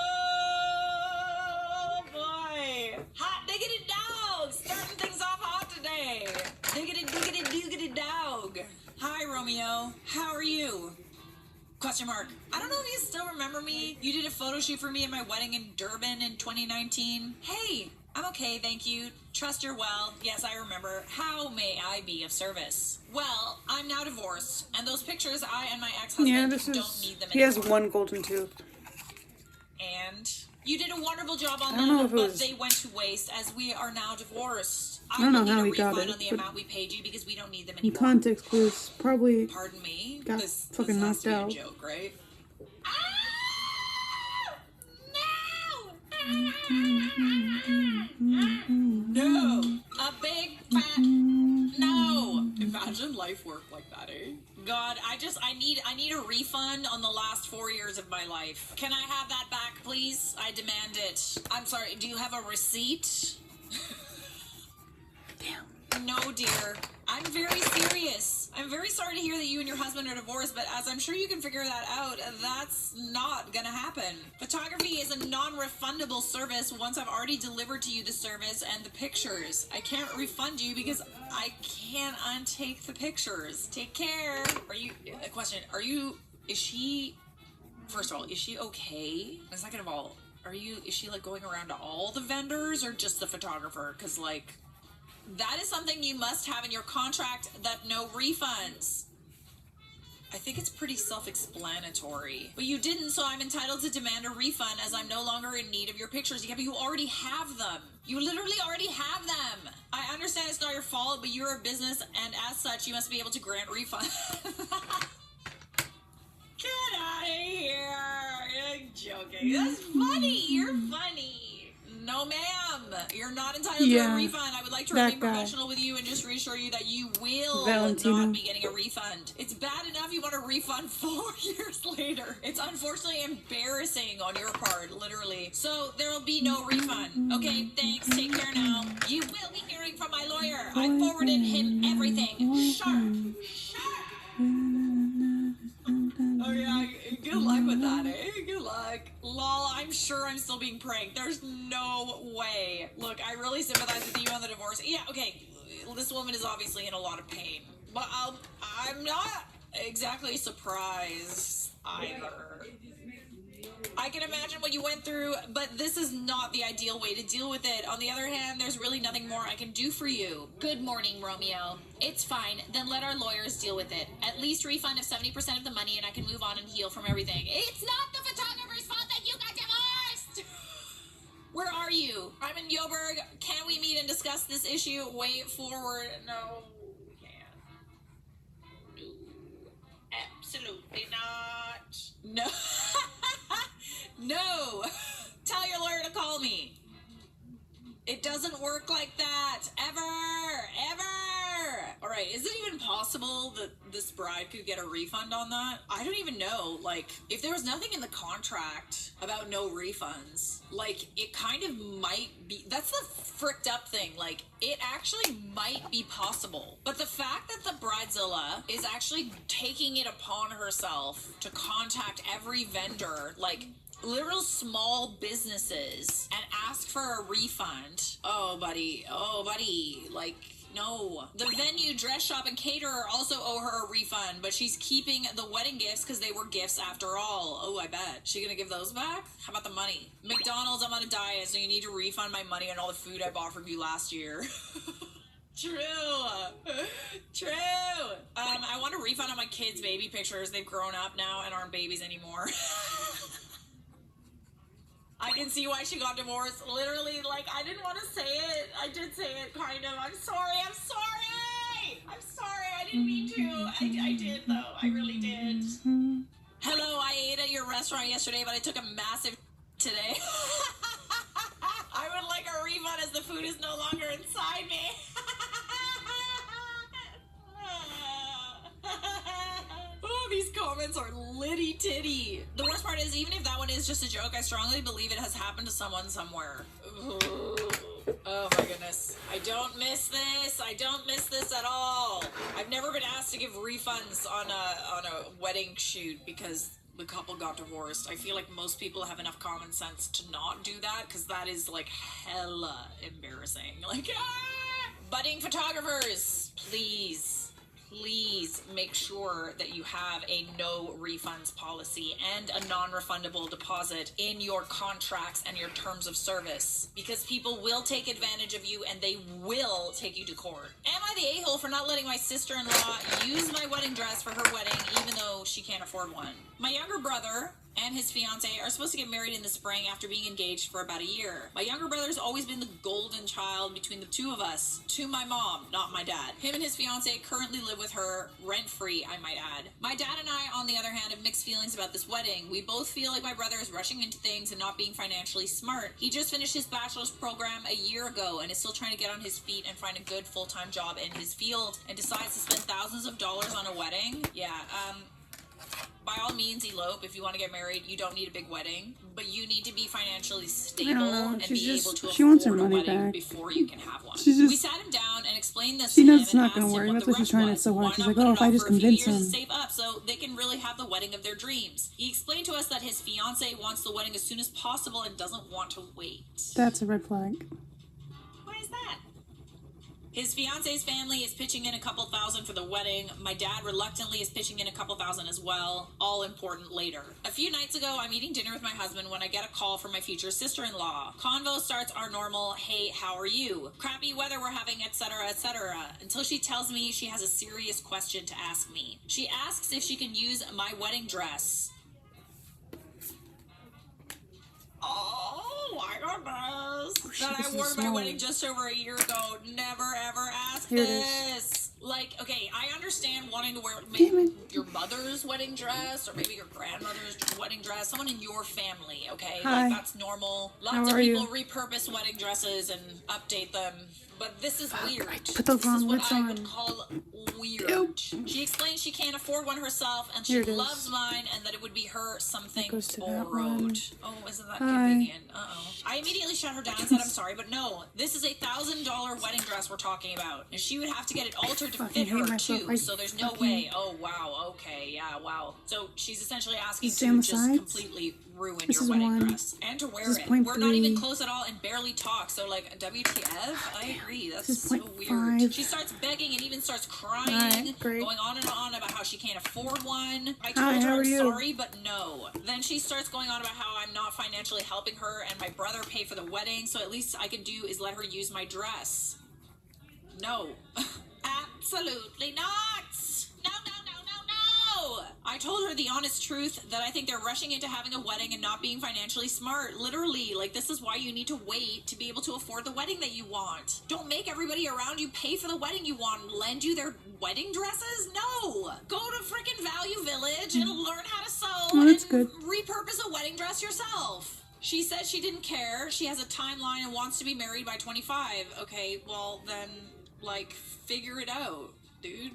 boy. Hot diggity dog. Starting things off hot today. Diggity diggity diggity dog. Hi Romeo. How are you? Question mark. I don't know if you still remember me. You did a photo shoot for me at my wedding in Durban in 2019. Hey, I'm okay, thank you. Trust you're well. Yes, I remember. How may I be of service? Well, I'm now divorced, and those pictures, I and my ex-husband don't need them anymore. He has one golden tooth. And you did a wonderful job on them, but they went to waste as we are now divorced. I don't know how he got it. On the amount we paid you because we don't need them anymore. In context clues, probably. Pardon me. Got this fucking has to knocked be a out. joke, right? No! A big fat no! Imagine life worked like that, eh? God, I need a refund on the last 4 years of my life. Can I have that back, please? I demand it. I'm sorry, do you have a receipt? Damn. No, dear. I'm very serious. I'm very sorry to hear that you and your husband are divorced, but as I'm sure you can figure that out, that's not gonna happen. Photography is a non-refundable service once I've already delivered to you the service and the pictures. I can't refund you because I can't untake the pictures. Take care. Is she, first of all, is she okay? And second of all, is she like going around to all the vendors or just the photographer? Because like, that is something you must have in your contract, that no refunds. I think it's pretty self-explanatory. But you didn't, so I'm entitled to demand a refund as I'm no longer in need of your pictures. Yeah, but you already have them. You literally already have them. I understand it's not your fault, but you're a business, and as such, you must be able to grant refund. Get out of here. You're joking. That's funny. You're funny. No, ma'am. You're not entitled to a refund. I would like to remain professional with you and just reassure you that you will not be getting a refund. It's bad enough you want a refund 4 years later. It's unfortunately embarrassing on your part, literally. So there will be no refund. Okay, thanks. Take care now. You will be hearing from my lawyer. I forwarded him everything. Sharp. Oh yeah, good luck with that, eh? Good luck. Lol, I'm sure I'm still being pranked. There's no way. Look, I really sympathize with you on the divorce. Yeah, okay, this woman is obviously in a lot of pain. But I'm not exactly surprised either. I can imagine what you went through, but this is not the ideal way to deal with it. On the other hand, there's really nothing more I can do for you. Good morning, Romeo. It's fine. Then let our lawyers deal with it. At least refund of 70% of the money and I can move on and heal from everything. It's not the photographer's fault that you got divorced! Where are you? I'm in Joburg. Can we meet and discuss this issue? Way forward. No, we can't. No. Absolutely not. No. No! Tell your lawyer to call me. It doesn't work like that. Ever! Alright, is it even possible that this bride could get a refund on that? I don't even know. Like, if there was nothing in the contract about no refunds, like, it kind of might be... That's the fricked up thing. Like, it actually might be possible. But the fact that the bridezilla is actually taking it upon herself to contact every vendor, like, literal small businesses and ask for a refund. Oh, buddy. Like, no. The venue, dress shop, and caterer also owe her a refund, but she's keeping the wedding gifts because they were gifts after all. Oh, I bet. She gonna give those back? How about the money? McDonald's, I'm on a diet, so you need to refund my money on all the food I bought from you last year. True. I want a refund on my kids' baby pictures. They've grown up now and aren't babies anymore. I can see why she got divorced. Literally, like, I didn't want to say it. I did say it, kind of. I'm sorry. I didn't mean to. I did, though. I really did. Hello, I ate at your restaurant yesterday, but I took a massive today. I would like a refund as the food is no longer inside me. Oh, these comments are litty titty. The worst part is, even if that one is just a joke, I strongly believe it has happened to someone somewhere. Oh my goodness. I don't miss this. At all. I've never been asked to give refunds on a wedding shoot because the couple got divorced. I feel like most people have enough common sense to not do that because that is like hella embarrassing. Like, budding photographers, please make sure that you have a no refunds policy and a non-refundable deposit in your contracts and your terms of service, because people will take advantage of you and they will take you to court. Am I the a-hole for not letting my sister-in-law use my wedding dress for her wedding even though she can't afford one? My younger brother and his fiance are supposed to get married in the spring after being engaged for about a year. My younger brother's always been the golden child between the two of us, to my mom, not my dad. Him and his fiance currently live with her, rent-free, I might add. My dad and I, on the other hand, have mixed feelings about this wedding. We both feel like my brother is rushing into things and not being financially smart. He just finished his bachelor's program a year ago and is still trying to get on his feet and find a good full-time job in his field, and decides to spend thousands of dollars on a wedding. By all means, elope if you want to get married. You don't need a big wedding, but you need to be financially stable and be able to afford a wedding before you can have one. We sat him down and explained this to him and asked him what the rush was. Why not put it off for a few years to save up so they can really have the wedding of their dreams? He explained to us that his fiance wants the wedding as soon as possible and doesn't want to wait. That's a red flag. Why is that? His fiance's family is pitching in a couple thousand for the wedding. My dad reluctantly is pitching in a couple thousand as well. All important later. A few nights ago, I'm eating dinner with my husband when I get a call from my future sister-in-law. Convo starts our normal, hey, how are you? Crappy weather we're having, etc., until she tells me she has a serious question to ask me. She asks if she can use my wedding dress. Oh my goodness. That I wore my wedding just over a year ago. Never ever asked this. Like, okay, I understand wanting to wear maybe your mother's wedding dress or maybe your grandmother's wedding dress, someone in your family, okay? Hi. Like, that's normal. Lots of people repurpose wedding dresses and update them. But this is weird. Put the wrong this is what I on. would call weird. She explains she can't afford one herself and she loves mine and that it would be her something borrowed. Oh, isn't that convenient? Uh-oh. I immediately shut her down and said, I'm sorry, but no. This is a $1,000 wedding dress we're talking about. And she would have to get it altered to fit her, too. So there's no way. Oh, wow. Okay. Yeah, wow. So she's essentially asking to just completely ruin your wedding dress. And to wear it. We're not even close at all and barely talk. So, like, WTF? I agree. That's so weird. She starts begging and even starts crying, going on and on about how she can't afford one. I told her I'm sorry, but no. Then she starts going on about how I'm not financially helping her and my brother pay for the wedding, so at least I can do is let her use my dress. No. Absolutely not. No. I told her the honest truth that I think they're rushing into having a wedding and not being financially smart. Literally, like, this is why you need to wait to be able to afford the wedding that you want. Don't make everybody around you pay for the wedding you want and lend you their wedding dresses. No. Go to freaking Value Village and learn how to sew and repurpose a wedding dress yourself. She said she didn't care. She has a timeline and wants to be married by 25. Okay, well then, like, figure it out, dude.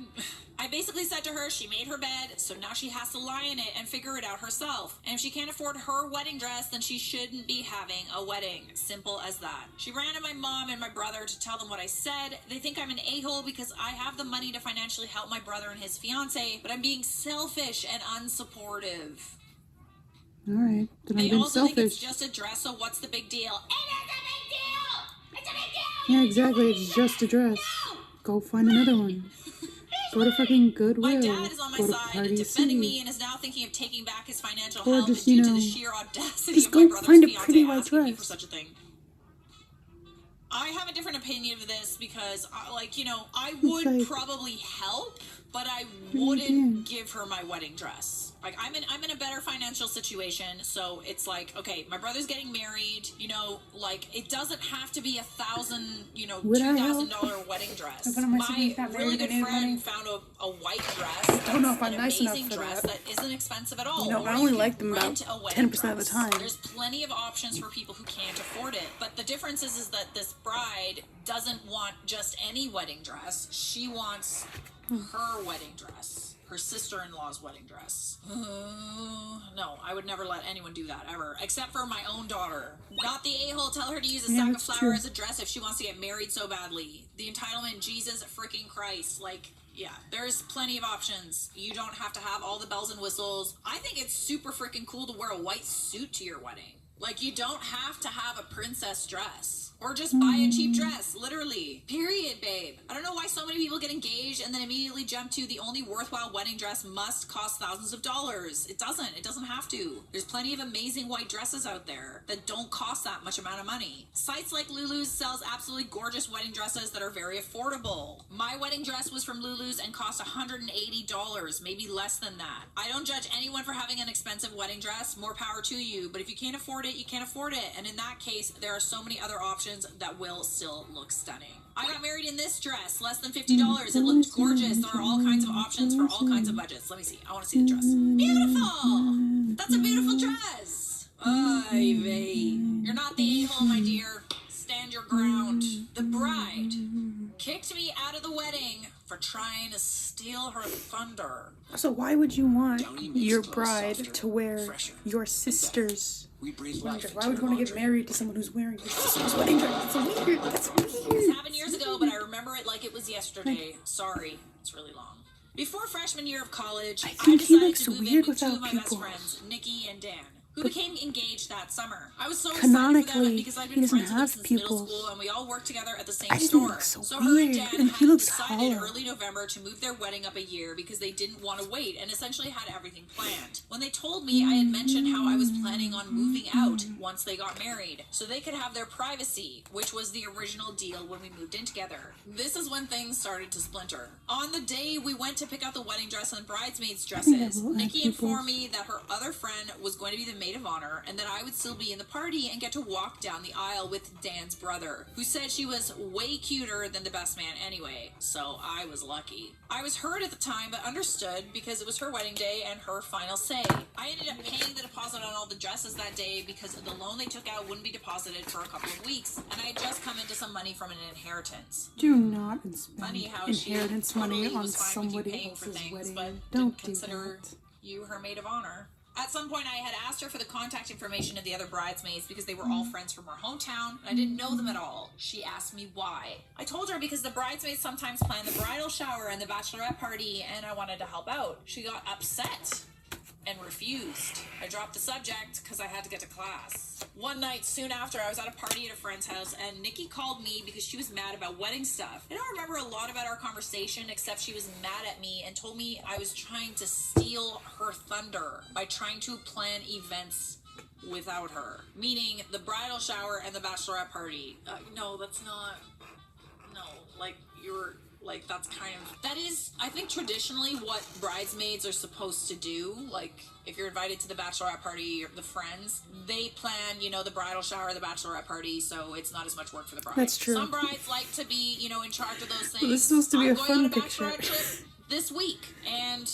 I basically said to her she made her bed, so now she has to lie in it and figure it out herself. And if she can't afford her wedding dress, then she shouldn't be having a wedding. Simple as that. She ran to my mom and my brother to tell them what I said. They think I'm an a-hole because I have the money to financially help my brother and his fiance, but I'm being selfish and unsupportive. Alright, then I'm They being also think it's selfish. just a dress, so what's the big deal? It is a big deal! It's a big deal! Yeah, exactly, it's just a dress. Go find another one. Go to fucking Goodwill. My dad is on my Go to side, Party defending City. me, and is now thinking of taking back his financial Or help just, due you to know, the sheer audacity just of go my brother's find a fiancé pretty white asking me for dress. such a thing. I have a different opinion of this because, I would like- probably help, but I you wouldn't doing? give her my wedding dress. Like, I'm in a better financial situation, so it's like, okay, my brother's getting married, it doesn't have to be $1,000, Would I $2,000 wedding dress. If one of my siblings My got really married, good they needed friend money. found a white dress. I don't know if that's I'm an nice enough amazing for dress that. that isn't expensive at all. You know, Or I only can like them about rent a wedding 10% of the dress. time. There's plenty of options for people who can't afford it. But the difference is that this bride doesn't want just any wedding dress. She wants her wedding dress. Her sister-in-law's wedding dress. No, I would never let anyone do that, ever. Except for my own daughter. Not the a-hole. Tell her to use a Yeah, sack of that's flour true. as a dress if she wants to get married so badly. The entitlement, Jesus freaking Christ. Yeah, there's plenty of options. You don't have to have all the bells and whistles. I think it's super freaking cool to wear a white suit to your wedding. You don't have to have a princess dress. Or just buy a cheap dress, literally. Period, babe. I don't know why so many people get engaged and then immediately jump to the only worthwhile wedding dress must cost thousands of dollars. It doesn't have to. There's plenty of amazing white dresses out there that don't cost that much amount of money. Sites like Lulu's sells absolutely gorgeous wedding dresses that are very affordable. My wedding dress was from Lulu's and cost $180, maybe less than that. I don't judge anyone for having an expensive wedding dress, more power to you, but if you can't afford it, you can't afford it. And in that case, there are so many other options that will still look stunning. I got married in this dress, less than $50. It looked gorgeous. There are all kinds of options for all kinds of budgets. Let me see. I want to see the dress. Beautiful! That's a beautiful dress. Ay vey. You're not the a-hole, my dear. Stand your ground. The bride kicked me out of the wedding for trying to steal her thunder. So why would you want Downy makes your clothes bride softer, to wear fresher, your sister's We breathe wedding life dress? into Why would you want to get laundry. married to someone who's wearing your sister's wedding dress? That's weird. That's weird. This happened years ago, but I remember it like it was yesterday. Sorry, it's really long. Before freshman year of college, I think he decided looks to move in weird with two of without my pupils. best friends, Nikki and Dan, who became engaged that summer. I was so Canonically, excited for them because I'd he been doesn't friends with them have since middle pupils. school, and we all worked together at the same I think he store. looks so her and weird, Dan and he had looks decided hollow. early November to move their wedding up a year because they didn't want to wait and essentially had everything planned. When they told me, I had mentioned how I was planning on moving out once they got married, so they could have their privacy, which was the original deal when we moved in together. This is when things started to splinter. On the day we went to pick out the wedding dress and bridesmaids' dresses, will add Nikki pupils. informed me that her other friend was going to be the maid of honor and that I would still be in the party and get to walk down the aisle with Dan's brother, who said she was way cuter than the best man anyway, so I was lucky. I was hurt at the time, but understood because it was her wedding day and her final say. I ended up paying the deposit on all the dresses that day because the loan they took out wouldn't be deposited for a couple of weeks, and I had just come into some money from an inheritance. Do not spend Funny how inheritance she totally money on was fine with you somebody paying for else's things, wedding. but Don't didn't do consider that. you her maid of honor. At some point, I had asked her for the contact information of the other bridesmaids because they were all friends from her hometown, and I didn't know them at all. She asked me why. I told her because the bridesmaids sometimes plan the bridal shower and the bachelorette party, and I wanted to help out. She got upset and refused. I dropped the subject because I had to get to class. One night soon after, I was at a party at a friend's house, and Nikki called me because she was mad about wedding stuff. I don't remember a lot about our conversation except she was mad at me and told me I was trying to steal her thunder by trying to plan events without her. Meaning the bridal shower and the bachelorette party. No, that's not... No, that's kind of... That is, I think, traditionally what bridesmaids are supposed to do. If you're invited to the bachelorette party or the friends, they plan, the bridal shower, the bachelorette party, so it's not as much work for the bride. That's true. Some brides like to be, in charge of those things. Well, this is supposed to be I'm a going fun on a picture. bachelorette trip this week, and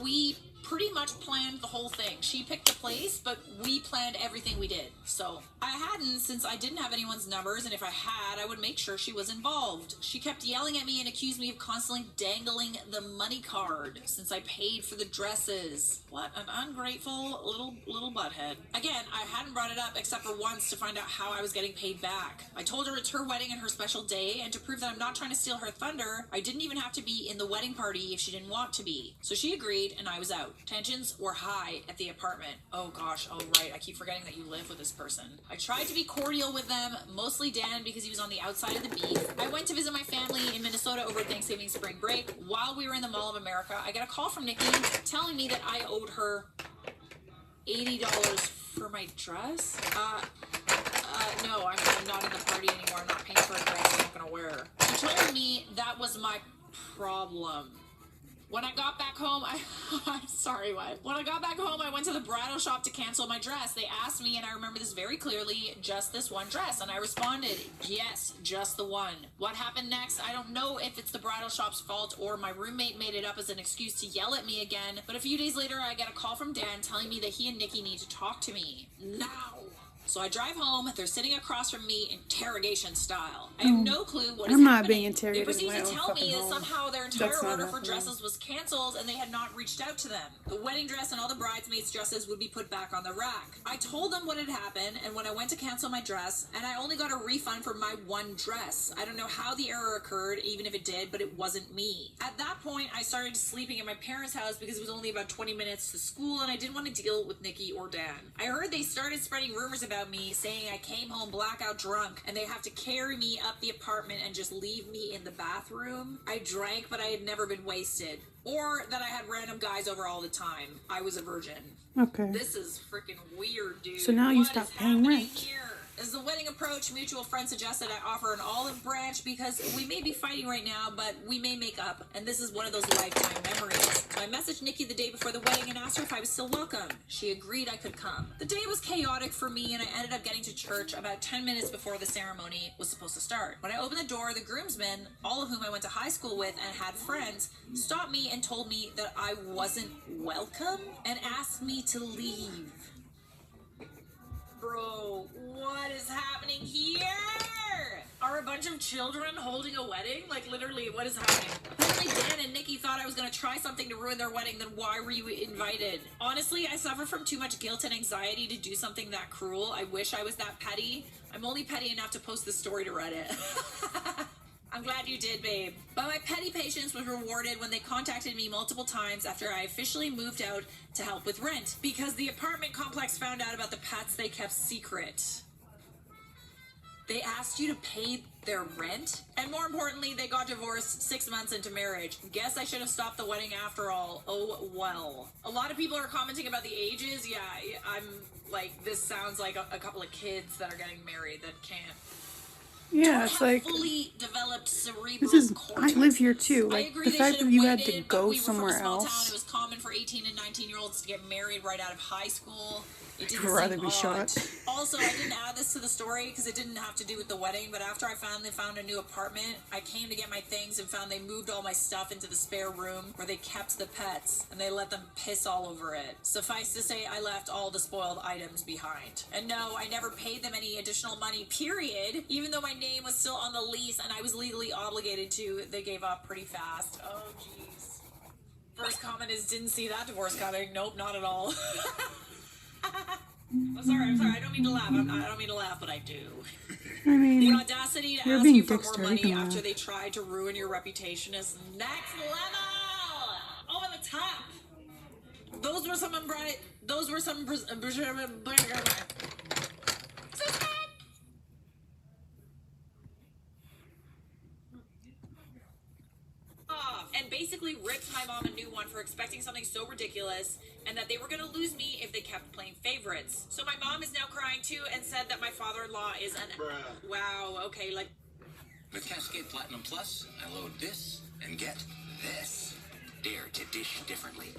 we pretty much planned the whole thing. She picked the place, but we planned everything we did. So I hadn't, since I didn't have anyone's numbers, and if I had, I would make sure she was involved. She kept yelling at me and accused me of constantly dangling the money card since I paid for the dresses. What an ungrateful little butthead. Again, I hadn't brought it up except for once to find out how I was getting paid back. I told her it's her wedding and her special day, and to prove that I'm not trying to steal her thunder, I didn't even have to be in the wedding party if she didn't want to be. So she agreed, and I was out. Tensions were high at the apartment. Oh gosh, oh right, I keep forgetting that you live with this person. I tried to be cordial with them, mostly Dan because he was on the outside of the beef. I went to visit my family in Minnesota over Thanksgiving spring break. While we were in the Mall of America, I got a call from Nikki telling me that I owed her $80 for my dress. No, I'm not in the party anymore. I'm not paying for a dress I'm not gonna wear. She told me that was my problem. When I got back home, I'm sorry, what? When I got back home, I went to the bridal shop to cancel my dress. They asked me, and I remember this very clearly, just this one dress. And I responded, yes, just the one. What happened next? I don't know if it's the bridal shop's fault or my roommate made it up as an excuse to yell at me again. But a few days later, I get a call from Dan telling me that he and Nikki need to talk to me. Now. So I drive home. They're sitting across from me, interrogation style. I have no clue what is I'm not happening. being interrogated They proceed in my to own tell me fucking that home. somehow their entire That's not order for happening. dresses was canceled and they had not reached out to them. The wedding dress and all the bridesmaids' dresses would be put back on the rack. I told them what had happened, and when I went to cancel my dress, and I only got a refund for my one dress. I don't know how the error occurred, even if it did, but it wasn't me. At that point, I started sleeping at my parents' house because it was only about 20 minutes to school, and I didn't want to deal with Nikki or Dan. I heard they started spreading rumors about me, saying I came home blackout drunk, and they have to carry me up the apartment and just leave me in the bathroom. I drank, but I had never been wasted. Or that I had random guys over all the time. I was a virgin. Okay. This is freaking weird, dude. So now you What stop is paying happening rent. here? As the wedding approached, mutual friend suggested I offer an olive branch because we may be fighting right now, but we may make up, and this is one of those lifetime memories. So I messaged Nikki the day before the wedding and asked her if I was still welcome. She agreed I could come. The day was chaotic for me, and I ended up getting to church about 10 minutes before the ceremony was supposed to start. When I opened the door, the groomsmen, all of whom I went to high school with and had friends, stopped me and told me that I wasn't welcome and asked me to leave. Bro, what is happening here? Are a bunch of children holding a wedding? Like, literally, what is happening? Apparently, Dan and Nikki thought I was going to try something to ruin their wedding, then why were you invited? Honestly, I suffer from too much guilt and anxiety to do something that cruel. I wish I was that petty. I'm only petty enough to post this story to Reddit. I'm glad you did, babe. But my petty patience was rewarded when they contacted me multiple times after I officially moved out to help with rent, because the apartment complex found out about the pets they kept secret. They asked you to pay their rent? And more importantly, they got divorced 6 months into marriage. Guess I should have stopped the wedding after all. Oh, well. A lot of people are commenting about the ages. Yeah, I'm like, this sounds like a couple of kids that are getting married that can't. Yeah, it's like, fully developed cerebral this is, I cortex. live here too. I Like, agree the they fact should that have you had to waited, but go we were from a somewhere small town. else. It was common for 18 and 19-year-olds to get married right out of high school. It didn't I'd rather seem be odd. shot. Also, I didn't add this to the story because it didn't have to do with the wedding, but after I finally found a new apartment, I came to get my things and found they moved all my stuff into the spare room where they kept the pets, and they let them piss all over it. Suffice to say, I left all the spoiled items behind. And no, I never paid them any additional money, period, even though my name was still on the lease and I was legally obligated to. They gave up pretty fast. Oh, jeez. First comment is, didn't see that divorce coming. Nope, not at all. I'm sorry, I don't mean to laugh. I don't mean to laugh, but I do. I mean, The audacity to you're ask being you for more Dexter, you money can after laugh. they tried to ruin your reputation is next level! Over the top! Those were some and basically ripped my mom a new one for expecting something so ridiculous, and that they were going to lose me if they kept playing favorites. So my mom is now crying too and said that my father-in-law is an... Bruh. Wow, okay, like... With Cascade Platinum Plus, I load this and get this. Dare to dish differently.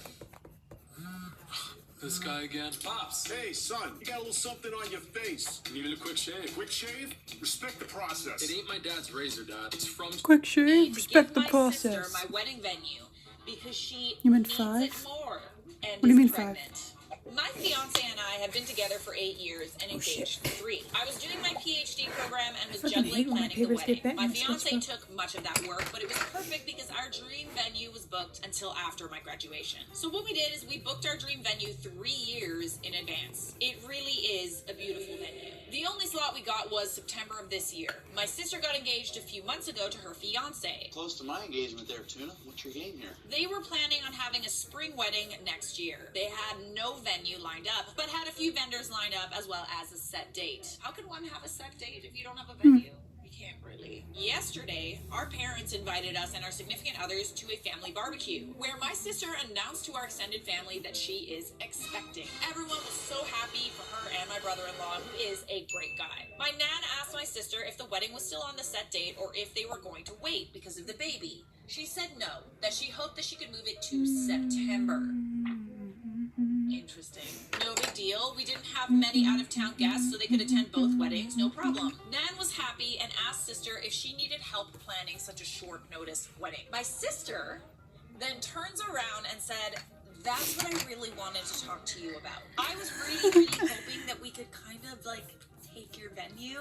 This guy again. Pops, hey son, you got a little something on your face. Needed a quick shave. Quick shave? Respect the process. It ain't my dad's razor, Dad. It's from... quick me shave, to respect give the my sister process. my wedding venue because she You meant needs 5? it more and What do you is mean 5? pregnant. My fiance and I have been together for 8 years and engaged for 3. I was doing my PhD program and was juggling planning the wedding. My fiance took much of that work, but it was perfect because our dream venue was booked until after my graduation. So what we did is we booked our dream venue 3 years in advance. It really is a beautiful venue. The only slot we got was September of this year. My sister got engaged a few months ago to her fiance. Close to my engagement there, Tuna. What's your game here? They were planning on having a spring wedding next year. They had no venue lined up, but had a few vendors lined up as well as a set date. How can one have a set date if you don't have a venue? You can't really. Yesterday, our parents invited us and our significant others to a family barbecue, where my sister announced to our extended family that she is expecting. Everyone was so happy for her and my brother-in-law, who is a great guy. My nan asked my sister if the wedding was still on the set date or if they were going to wait because of the baby. She said no, that she hoped that she could move it to September. Interesting. No big deal. We didn't have many out-of-town guests, so they could attend both weddings, no problem. Nan was happy and asked sister if she needed help planning such a short notice wedding. My sister then turns around and said, "That's what I really wanted to talk to you about. I was really hoping that we could kind of like take your venue."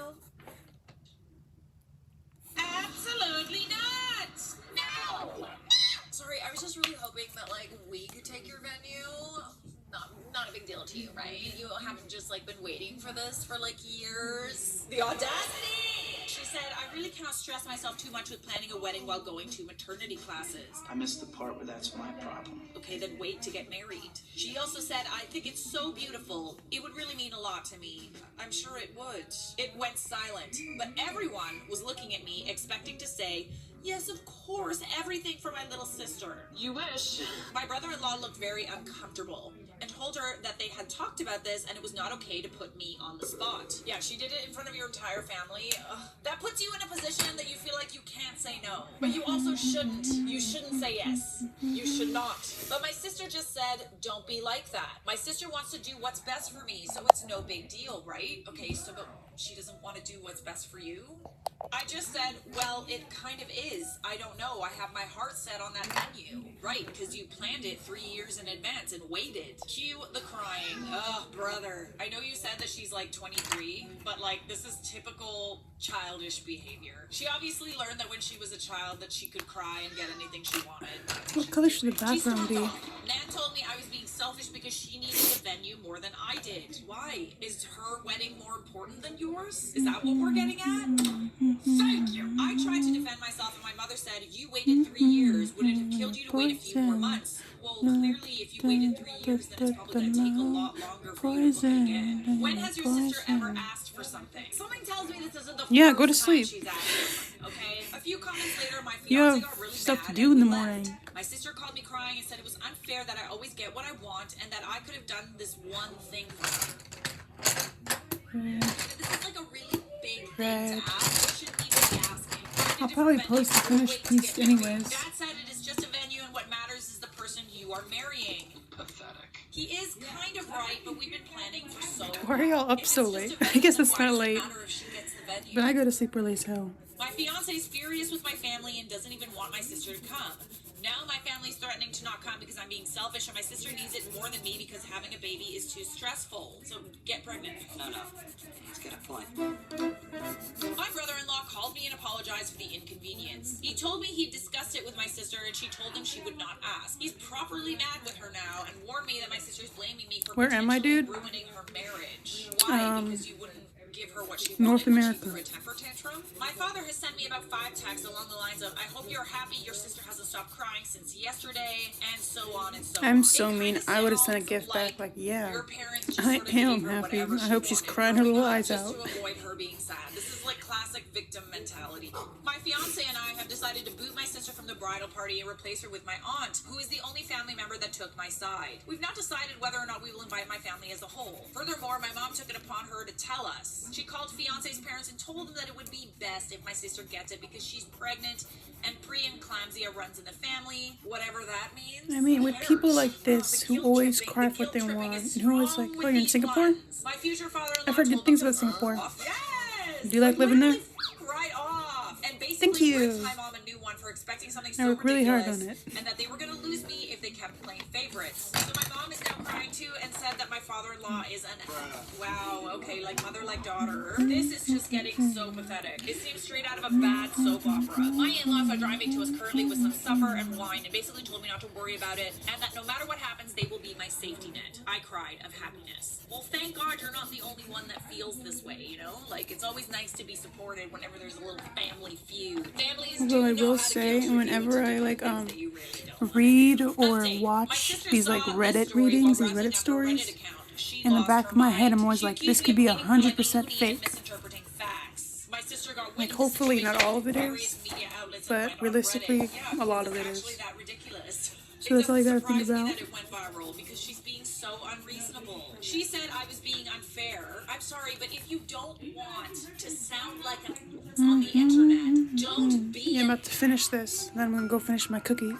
Absolutely not! No! Sorry, I was just really hoping that like we could take your venue. Not a big deal to you, right? You haven't just like been waiting for this for like years. The audacity! She said, "I really cannot stress myself too much with planning a wedding while going to maternity classes." I missed the part where that's my problem. Okay, then wait to get married. She also said, "I think it's so beautiful. It would really mean a lot to me." I'm sure it would. It went silent, but everyone was looking at me expecting to say, "Yes, of course, everything for my little sister." You wish. My brother-in-law looked very uncomfortable and told her that they had talked about this and it was not okay to put me on the spot. Yeah, she did it in front of your entire family. Ugh. That puts you in a position that you feel like you can't say no. But you also shouldn't. You shouldn't say yes. You should not. But my sister just said, "Don't be like that. My sister wants to do what's best for me, so it's no big deal, right?" Okay, so but she doesn't want to do what's best for you? I just said, "Well, it kind of is. I don't know. I have my heart set on that venue." Right, because you planned it 3 years in advance and waited. Cue the crying. Oh, brother. I know you said that she's like 23, but like this is typical childish behavior. She obviously learned that when she was a child that she could cry and get anything she wanted. What color should the background be? Nan told me I was being selfish because she needed the venue more than I did. Why? Is her wedding more important than yours? Is that what we're getting at? Thank you. I tried to defend myself and my mother said, "You waited 3 years. Would it have killed you to wait a few more months?" Well, clearly if you waited 3 years, then it's probably going to take a lot longer for you to book it again. When has your sister ever asked for something? Something tells me this isn't the Yeah, first go to time sleep. she's asked. Okay? A few comments later, my You fiance have got really stuff to mad do and in the we left. morning. My sister called me crying and said it was unfair that I always get what I want and that I could have done this one thing for her. This is like a really big thing to ask. You shouldn't even be asking. I'll probably post the finished piece anyways. Dad said it is just a venue and what matters is the person you are marrying. Pathetic. He is kind of right, but we've been planning for so long. Why are y'all up so late? I guess it's not late, but I go to sleep early as hell. My fiance is furious with my family and doesn't even want my sister to come. Now my family's threatening to not come because I'm being selfish and my sister needs it more than me because having a baby is too stressful. So get pregnant. No. He's got a point. My brother-in-law called me and apologized for the inconvenience. He told me he discussed it with my sister and she told him she would not ask. He's properly mad with her now and warned me that my sister's blaming me for Where am I, dude? ruining her marriage. Why? Because you wouldn't give her what she North wanted. America. For a temper tantrum? My father has sent me about 5 texts along the lines of, "I hope you're happy your sister hasn't stopped crying since yesterday," and so on and so on. I'm so It mean. kinda I would have sounds sent a gift back like, yeah, your parents just I sort of am gave her happy. whatever I she hope she's wanted crying her little growing up eyes just out. to avoid her being sad. This is like classic victim mentality. My fiance and I have decided to boot my sister from the bridal party and replace her with my aunt, who is the only family member that took my side. We've not decided whether or not we will invite my family as a whole. Furthermore, my mom took it upon her to tell us. She called fiance's parents and told them that it would be best if my sister gets it because she's pregnant and preeclampsia runs in the family, whatever that means. I mean, with people like this who always cry for what they want and who always like, oh, you're in Singapore? My future father-in-law I've heard good things about Singapore. Yes! Do you like living there? Right off. And Thank basically you. ripped my mom a new one for for expecting something I so work really hard ridiculous, on it. and that they were going to lose me if they kept playing favorites. So my mom is now crying too and said that my father-in-law is an wow, okay, like mother like daughter. This is just getting so pathetic. It seems straight out of a bad soap opera. My in-laws are driving to us currently with some supper and wine and basically told me not to worry about it and that no matter what happens, they will be my safety net. I cried of happiness. Well, thank God you're not the only one that feels this way, you know? Like, it's always nice to be supported whenever there's a little family feud. Families Although I will say, whenever I like read or watch these like Reddit readings, these Reddit stories, in the back of my head I'm always like, this could be 100% fake. Like, hopefully not all of it is, but realistically a lot of it is. So that's all you gotta think about. Because she's being so unreasonable. She said I was being unfair. I'm sorry, but if you don't want to sound like an on the internet, don't be. Yeah, I'm about to finish this, and then I'm gonna go finish my cookies.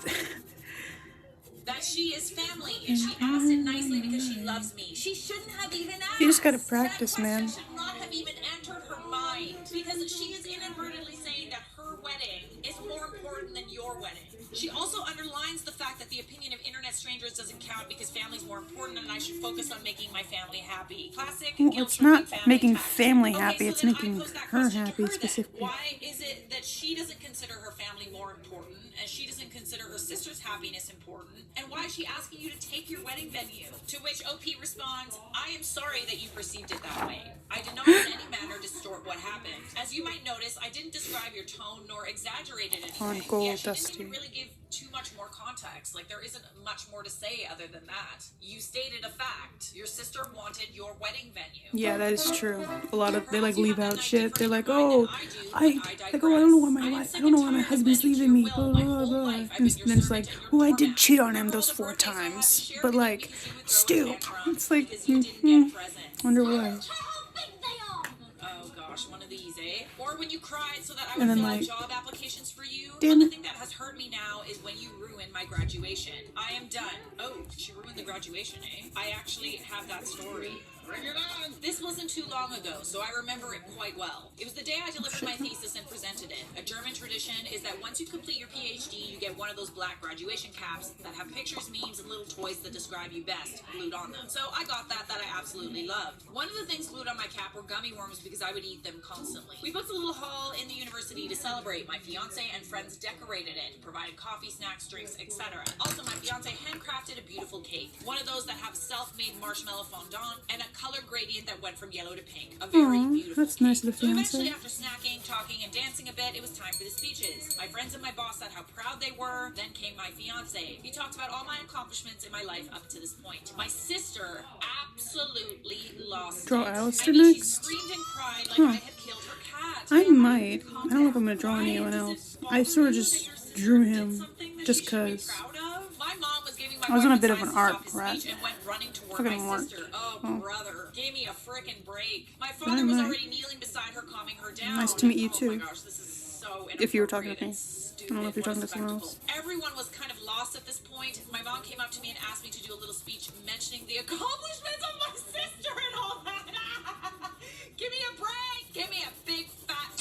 That she is family, and she asked it nicely because she loves me. She shouldn't have even asked. You just gotta practice, man. That should not have even entered her mind because she is inadvertently saying that her wedding is more important than your wedding. She also underlines the fact that the opinion of internet strangers doesn't count because family's more important and I should focus on making my family happy. Classic. Well, it's not making family happy, it's making her happy specifically. Why is it that she doesn't consider her family more important and she doesn't consider her sister's happiness important? And why is she asking you to take your wedding venue? To which OP responds, I am sorry that you perceived it that way. I did not in any manner distort what happened. As you might notice, I didn't describe your tone nor exaggerate it anything. On gold, yeah, she Dusty. didn't even really give too much more context. Like, there isn't much more to say other than that. You stated a fact. Your sister wanted your wedding venue. Yeah, that is true. A lot of they like leave out shit. They're like, oh, I don't know why my husband's leaving me. Blah blah blah. And then it's like, oh, I did cheat on him those 4 times. But like, still, it's like, wonder why. Oh gosh, one of these, eh? Or when you cried so that I And would then, fill out like, job applications for you. damn But the it. thing that has hurt me now is when you ruined my graduation. I am done. Oh, she ruined the graduation, eh? I actually have that story. Bring it on! This wasn't too long ago, so I remember it quite well. It was the day I delivered my thesis and presented it. A German tradition is that once you complete your PhD, you get one of those black graduation caps that have pictures, memes, and little toys that describe you best glued on them. So I got that I absolutely loved. One of the things glued on my cap were gummy worms because I would eat them constantly. We booked a little hall in the university to celebrate. My fiance and friends decorated it, provided coffee, snacks, drinks, etc. Also, my fiance handcrafted a beautiful cake. One of those that have self-made marshmallow fondant and a color gradient that went from yellow to pink. A very beautiful that's nice of the cake. So eventually, fiance. after snacking, talking, and dancing a bit, it was time for the speeches. My friends and my boss said how proud they were. Then came my fiance. He talked about all my accomplishments in my life up to this point. My sister absolutely lost Draw it. Alistair I mean, she next? screamed and cried like I had killed her cat. I might. I don't know if I'm gonna draw anyone else. I sort of just drew him just cause. I was on a bit of an art rat. Fucking work. Oh, brother. Gave me a frickin' break. My father was already kneeling beside her, calming her down. Nice to meet you Oh too. my gosh, this is so If you were talking to me. stupid. I don't know if you're talking to someone else. Everyone was kind of lost at this point. My mom came up to me and asked me to do a little speech mentioning the accomplishments of my sister and all that. Give me a break. Give me a big fat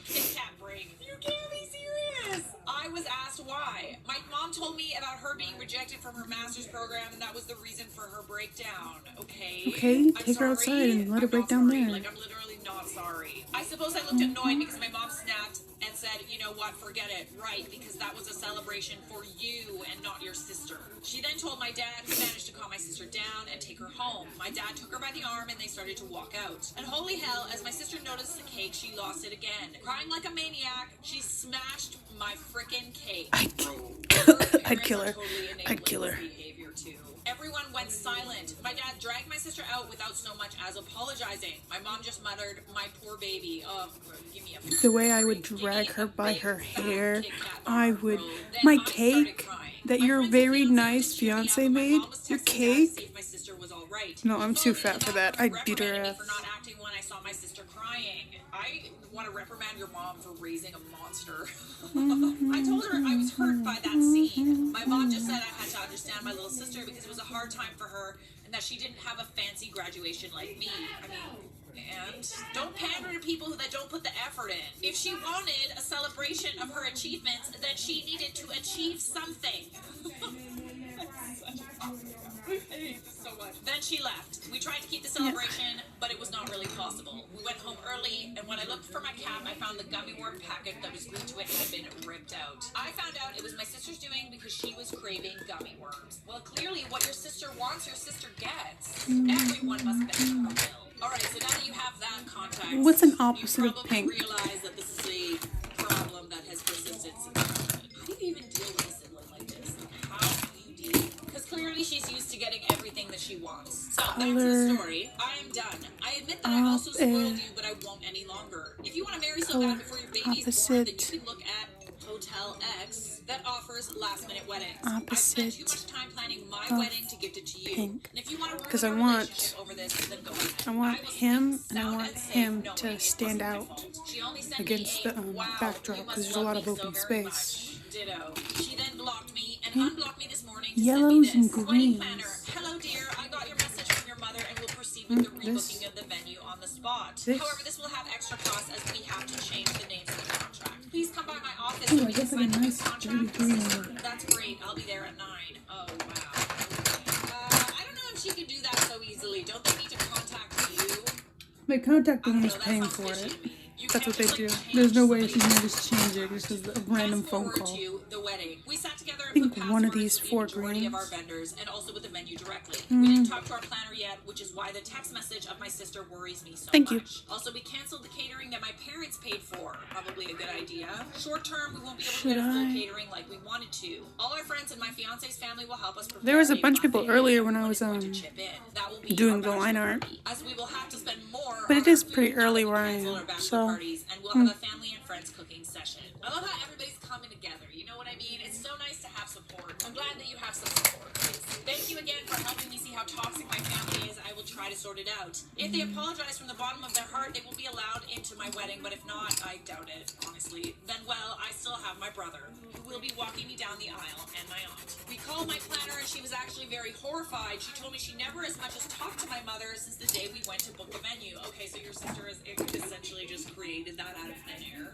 Kit Kat break. You can't be serious. I was asked why. My mom told me about her being rejected from her master's program, and that was the reason for her breakdown. Okay. Okay, I'm take her outside sorry. and let her I'm break not down sorry. there. Like, I'm literally not sorry. I suppose I looked annoyed because my mom snapped and said, you know what, forget it. Right, because that was a celebration for you and not your sister. She then told my dad, who managed to calm my sister down and take her home. My dad took her by the arm and they started to walk out. And holy hell, as my sister noticed the cake, she lost it again. Crying like a maniac, she smashed my frickin' cake. I'd kill her. I'd kill her. Everyone went silent. My dad dragged my sister out without so much as apologizing. My mom just muttered, my poor baby. Oh, give me a The way I would drag her by her hair, I would. My cake that your very nice fiance made, your cake. No, I'm too fat for that. I'd beat her ass. For not acting when I saw my sister crying. I want to reprimand your mom for raising a monster. I told her I was hurt by that scene. My mom just said I had to understand my little sister because it was a hard time for her and that she didn't have a fancy graduation like me. I mean, And don't pander to people that don't put the effort in. If she wanted a celebration of her achievements, then she needed to achieve something. I hate this so much. Then she left. We tried to keep the celebration, but it was not really possible. We went home early, and when I looked for my cap, I found the gummy worm packet that was glued to it had been ripped out. I found out it was my sister's doing because she was craving gummy worms. Well, clearly what your sister wants, your sister gets. Everyone must bend her will. Alright, so now that you have that context, What's an opposite you of probably pink? realize that this is a problem that has persisted since childhood. How do you even deal with a sibling like this? How do you deal? Because clearly she's used to getting everything that she wants. So back to the story. I am done. I admit that I also spoiled you, but I won't any longer. If you want to marry so bad before your baby is born, then you can look at Hotel X that offers last-minute weddings. I've spent too much time planning my wedding to gift it to you. Pink. And if you want to Because I ruin our want, relationship over this, then go ahead. I want him, and I want him to stand out against the backdrop, because there's a lot of open space. Ditto. She then blocked me and unblocked me this morning to Yellows send me and this. Wedding planner. greens. Hello, dear. I got your message from your mother and will proceed with the rebooking of the venue on the spot. However, this will have extra costs as we have to change the names of the contract. Please come by my office so we can sign the new contract. That's great. I'll be there at 9. Oh, wow. I don't know if she can do that so easily. Don't they need to contact you? They contact the one who's paying for it. That's what they do. There's no way she's gonna just change it. This is a random phone call. The wedding. We sat together I and think one of these 4 majority of our greens. vendors and also with the venue directly. We didn't talk to our planner yet, which is why the text message of my sister worries me so Thank you. much. Also, we canceled the catering that my parents paid for. Probably a good idea. Short term, we won't be able to get a full catering like we wanted to. All our friends and my fiance's family will help us prepare. There was a bunch of people buffet. earlier when I was Everyone is going to chip in. That will be doing our the line bachelor art. party, as we will have to spend more But on it is our food pretty now that early we where I cancel am, our bachelor so parties, and we'll have a family and friends cooking session. I love how everybody's coming together. You know what I mean? It's so nice to have support. I'm glad that you have some support. Thank you again for helping me see how toxic my family is. I will try to sort it out. If they apologize from the bottom of their heart, they will be allowed into my wedding. But if not, I doubt it, honestly. Then, well, I still have my brother, who will be walking me down the aisle, and my aunt. We called my planner, and she was actually very horrified. She told me she never as much as talked to my mother since the day we went to book the venue. Okay, so your sister has essentially just created that out of thin air.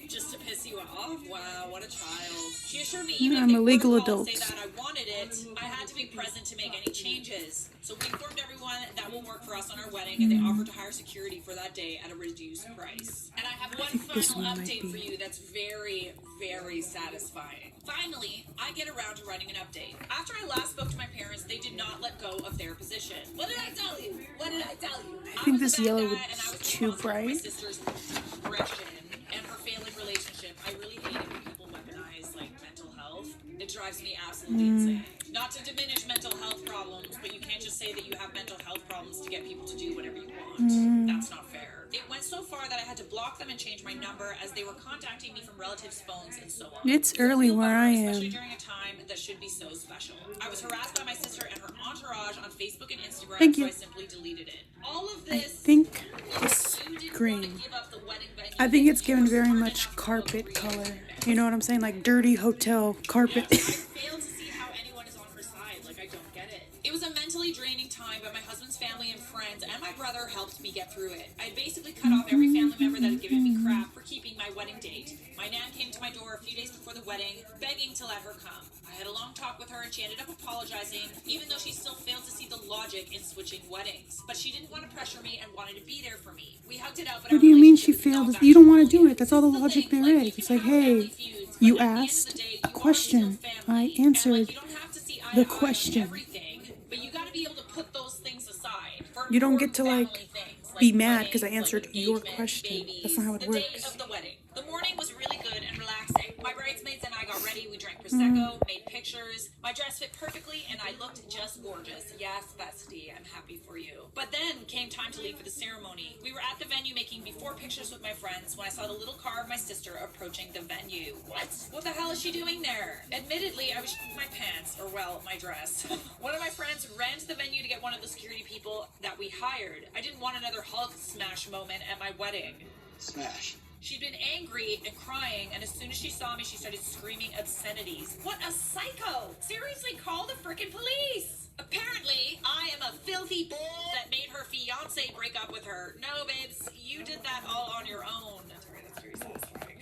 Just to piss you off? Wow, what a child. She assured me even I'm if a they legal were to adult. say that I wanted it, I had to be present to make any changes. So we informed everyone that will work for us on our wedding, and they offered to hire security for that day at a reduced price. And I have one final update for you that's very, very satisfying. Finally, I get around to writing an update. After I last spoke to my parents, they did not let go of their position. What did I tell you? What did I tell you? I think was this a bad yellow guy, was and I was too responsible for my bright. sister's depression and her failing relationship. I really hate it when people weaponize like mental health. It drives me absolutely insane. Not to diminish mental health problems, but you can't just say that you have mental health problems to get people to do whatever you want. That's not fair. It went so far that I had to block them and change my number as they were contacting me from relatives' phones and so on. It's early where I Especially am. during a time that should be so special. I was harassed by my sister and her entourage on Facebook and Instagram, Thank so you. I simply deleted it. All of I this. think it's You didn't green. want to give up the wedding venue. I think it's given You were very smart much enough to carpet agree. color. You know what I'm saying? Like dirty hotel carpet. I fail to see how anyone is on her side. Like, I don't get it. It was a mentally draining time, but my husband's family and friends and my brother helped me get through it. I basically cut off every family member that had given me crap for keeping my wedding date. My nan came to my door a few days before the wedding, begging to let her come. I had a long talk with her, and she ended up apologizing, even though she still failed to see the logic in switching weddings. But she didn't want to pressure me and wanted to be there for me. We hugged it out, but What our do you mean she relationship is failed? not You don't back want to to do normal. it. That's all the This is logic thing, there like, is. you It's can like, have family hey, feuds, but you at the end of asked the day, a you are question. still I family. answered And, like, you don't have to see eye the to eye on question. everything, but you got to be able to put those things aside. For You don't get to, important like, family things, be like mad because I weddings, answered like your engagement, question. babies, That's not how it the day works. of the wedding. The morning was really good and relaxing. My bridesmaids and I got ready. We drank Prosecco, made pictures. My dress fit perfectly, and I looked just gorgeous. Yes, bestie, I'm happy for you. But then came time to leave for the ceremony. We were at the venue making before pictures with my friends when I saw the little car of my sister approaching the venue. What the hell is she doing there? Admittedly, I was shitting my pants, or well, my dress. One of my friends ran to the venue to get one of the security people that we hired. I didn't want another Hulk smash moment at my wedding. Smash. She'd been angry and crying, and as soon as she saw me, she started screaming obscenities. What a psycho! Seriously, call the frickin' police! Apparently, I am a filthy that made her fiance break up with her. No, babes, you did that all on your own. Sorry, that's very satisfying.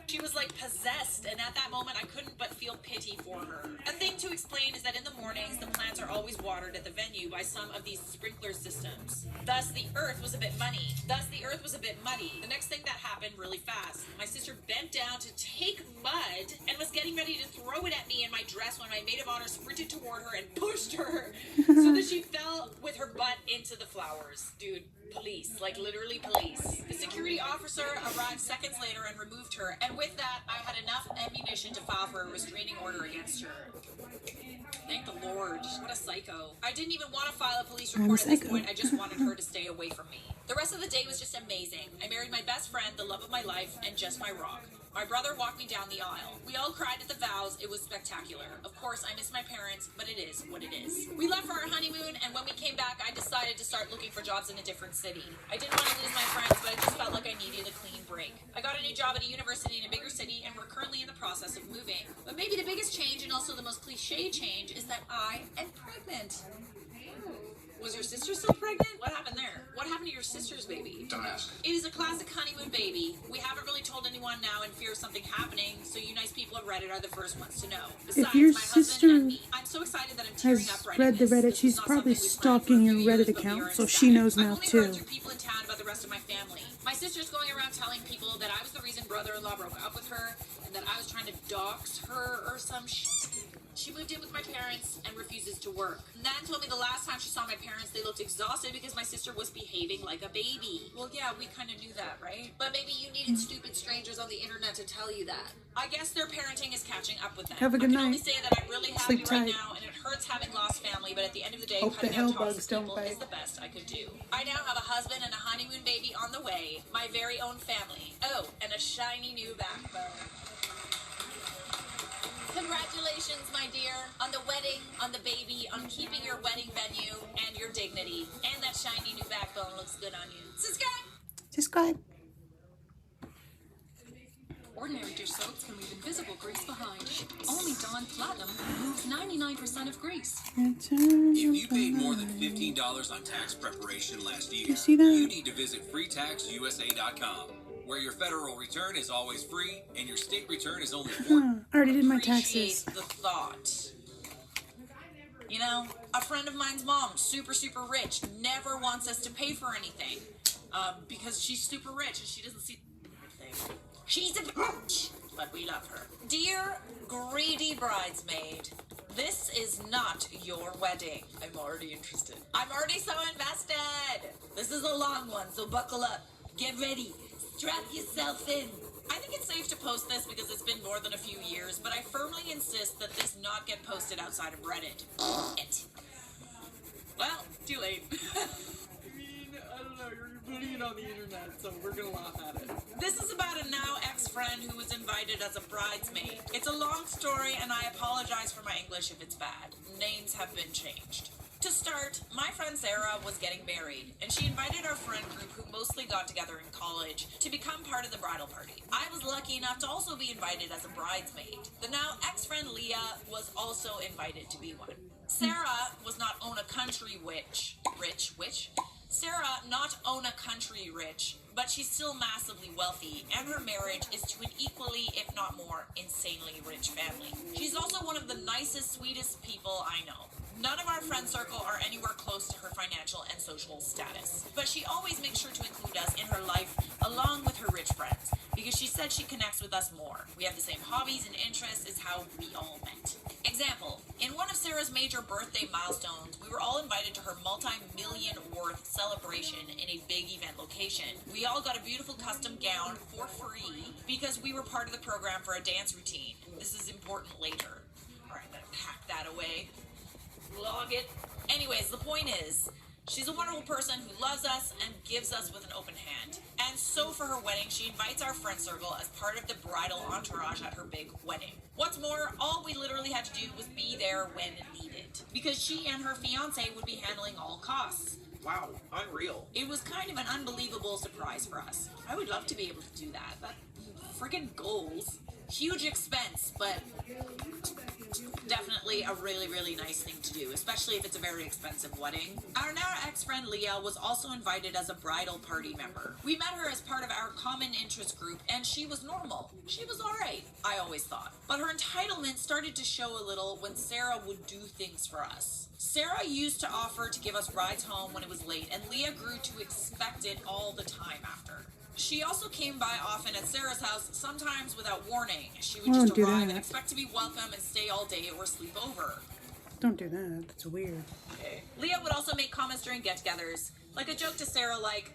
She was like possessed, and at that moment I couldn't but feel pity for her. A thing to explain is that in the mornings the plants are always watered at the venue by some of these sprinkler systems. Thus the earth was a bit muddy. The next thing that happened really fast. My sister bent down to take mud and was getting ready to throw it at me in my dress when my maid of honor sprinted toward her and pushed her so that she fell with her butt into the flowers. Dude, police, like literally police. The security officer arrived seconds later and removed her, and with that, I had enough ammunition to file for a restraining order against her. Thank the Lord. What a psycho. I didn't even want to file a police report at this point. I just wanted her to stay away from me. The rest of the day was just amazing. I married my best friend, the love of my life, and just my rock. My brother walked me down the aisle. We all cried at the vows. It was spectacular. Of course, I miss my parents, but it is what it is. We left for our honeymoon, and when we came back, I decided to start looking for jobs in a different city. I didn't want to lose my friends, but I just felt like I needed a clean break. I got a new job at a university in a bigger city, and we're currently in the process of moving. But maybe the biggest change, and also the most cliche change, is that I am pregnant. Was your sister still pregnant? What happened there? What happened to your sister's baby? Don't ask. It is a classic honeymoon baby. We haven't really told anyone now in fear of something happening, so you nice people at Reddit are the first ones to know. Besides, If your my husband sister and me. I'm so excited that I'm tearing up has writing read the this. Reddit, This she's is not probably something we planned for stalking a your few years, Reddit but we are account, so ecstatic. she knows I've now only heard too. through people in town about the rest of my family. My sister's going around telling people that I was the reason brother-in-law broke up with her, and that I was trying to dox her or some shit. She moved in with my parents and refuses to work. Nan told me the last time she saw my parents, they looked exhausted because my sister was behaving like a baby. Well, yeah, we kind of knew that, right? But maybe you needed stupid strangers on the internet to tell you that. I guess their parenting is catching up with them. Have a good I can only night. say that I'm really happy Sleep right tight. now, and it hurts having lost family, but at the end of the day, Hope the cutting hell out toxic bugs don't people bite. is the best I could do. I now have a husband and a honeymoon baby on the way, my very own family. Oh, and a shiny new backbone. Congratulations, my dear, on the wedding, on the baby, on keeping your wedding venue and your dignity. And that shiny new backbone looks good on you. Subscribe! Ordinary dish soaps can leave invisible grease behind. Only Dawn Platinum removes 99% of grease. If you paid more than $15 on tax preparation last year, You see that? you need to visit freetaxusa.com, where your federal return is always free and your state return is only $4. I already did my taxes. Appreciate the thought. You know, a friend of mine's mom, super, super rich, never wants us to pay for anything. Because she's super rich and she doesn't see anything. She's a bitch, but we love her. Dear greedy bridesmaid, this is not your wedding. I'm already interested. I'm already so invested. This is a long one, so buckle up. Get ready. Strap yourself in. I think it's safe to post this because it's been more than a few years, but I firmly insist that this not get posted outside of Reddit. Well, too late. I don't know, you're putting it on the internet, so we're gonna laugh at it. This is about a now ex-friend who was invited as a bridesmaid. It's a long story, and I apologize for my English if it's bad. Names have been changed. To start, my friend Sarah was getting married, and she invited our friend group who mostly got together in college to become part of the bridal party. I was lucky enough to also be invited as a bridesmaid. The now ex-friend Leah was also invited to be one. Sarah was not own a country witch. Sarah not own a country rich, but she's still massively wealthy, and her marriage is to an equally, if not more, insanely rich family. She's also one of the nicest, sweetest people I know. None of our friend circle are anywhere close to her financial and social status, but she always makes sure to include us in her life along with her rich friends, because she said she connects with us more. We have the same hobbies and interests is how we all met. Example, in one of Sarah's major birthday milestones, we were all invited to her multi-million worth celebration in a big event location. We all got a beautiful custom gown for free because we were part of the program for a dance routine. This is important later. All right, I'm gonna pack that away. Log it. Anyways, the point is, she's a wonderful person who loves us and gives us with an open hand. And so for her wedding, she invites our friend circle as part of the bridal entourage at her big wedding. What's more, all we literally had to do was be there when needed, because she and her fiance would be handling all costs. Wow, unreal. It was kind of an unbelievable surprise for us. I would love to be able to do that. That friggin' goals. Huge expense, but definitely a really, really nice thing to do, especially if it's a very expensive wedding. Our now ex-friend Leah was also invited as a bridal party member. We met her as part of our common interest group, and she was normal. She was alright, I always thought. But her entitlement started to show a little when Sarah would do things for us. Sarah used to offer to give us rides home when it was late, and Leah grew to expect it all the time after. She also came by often at Sarah's house, sometimes without warning. She would just arrive and expect to be welcome and stay all day or sleep over. Don't do that. That's weird. Okay. Leah would also make comments during get-togethers, like a joke to Sarah like,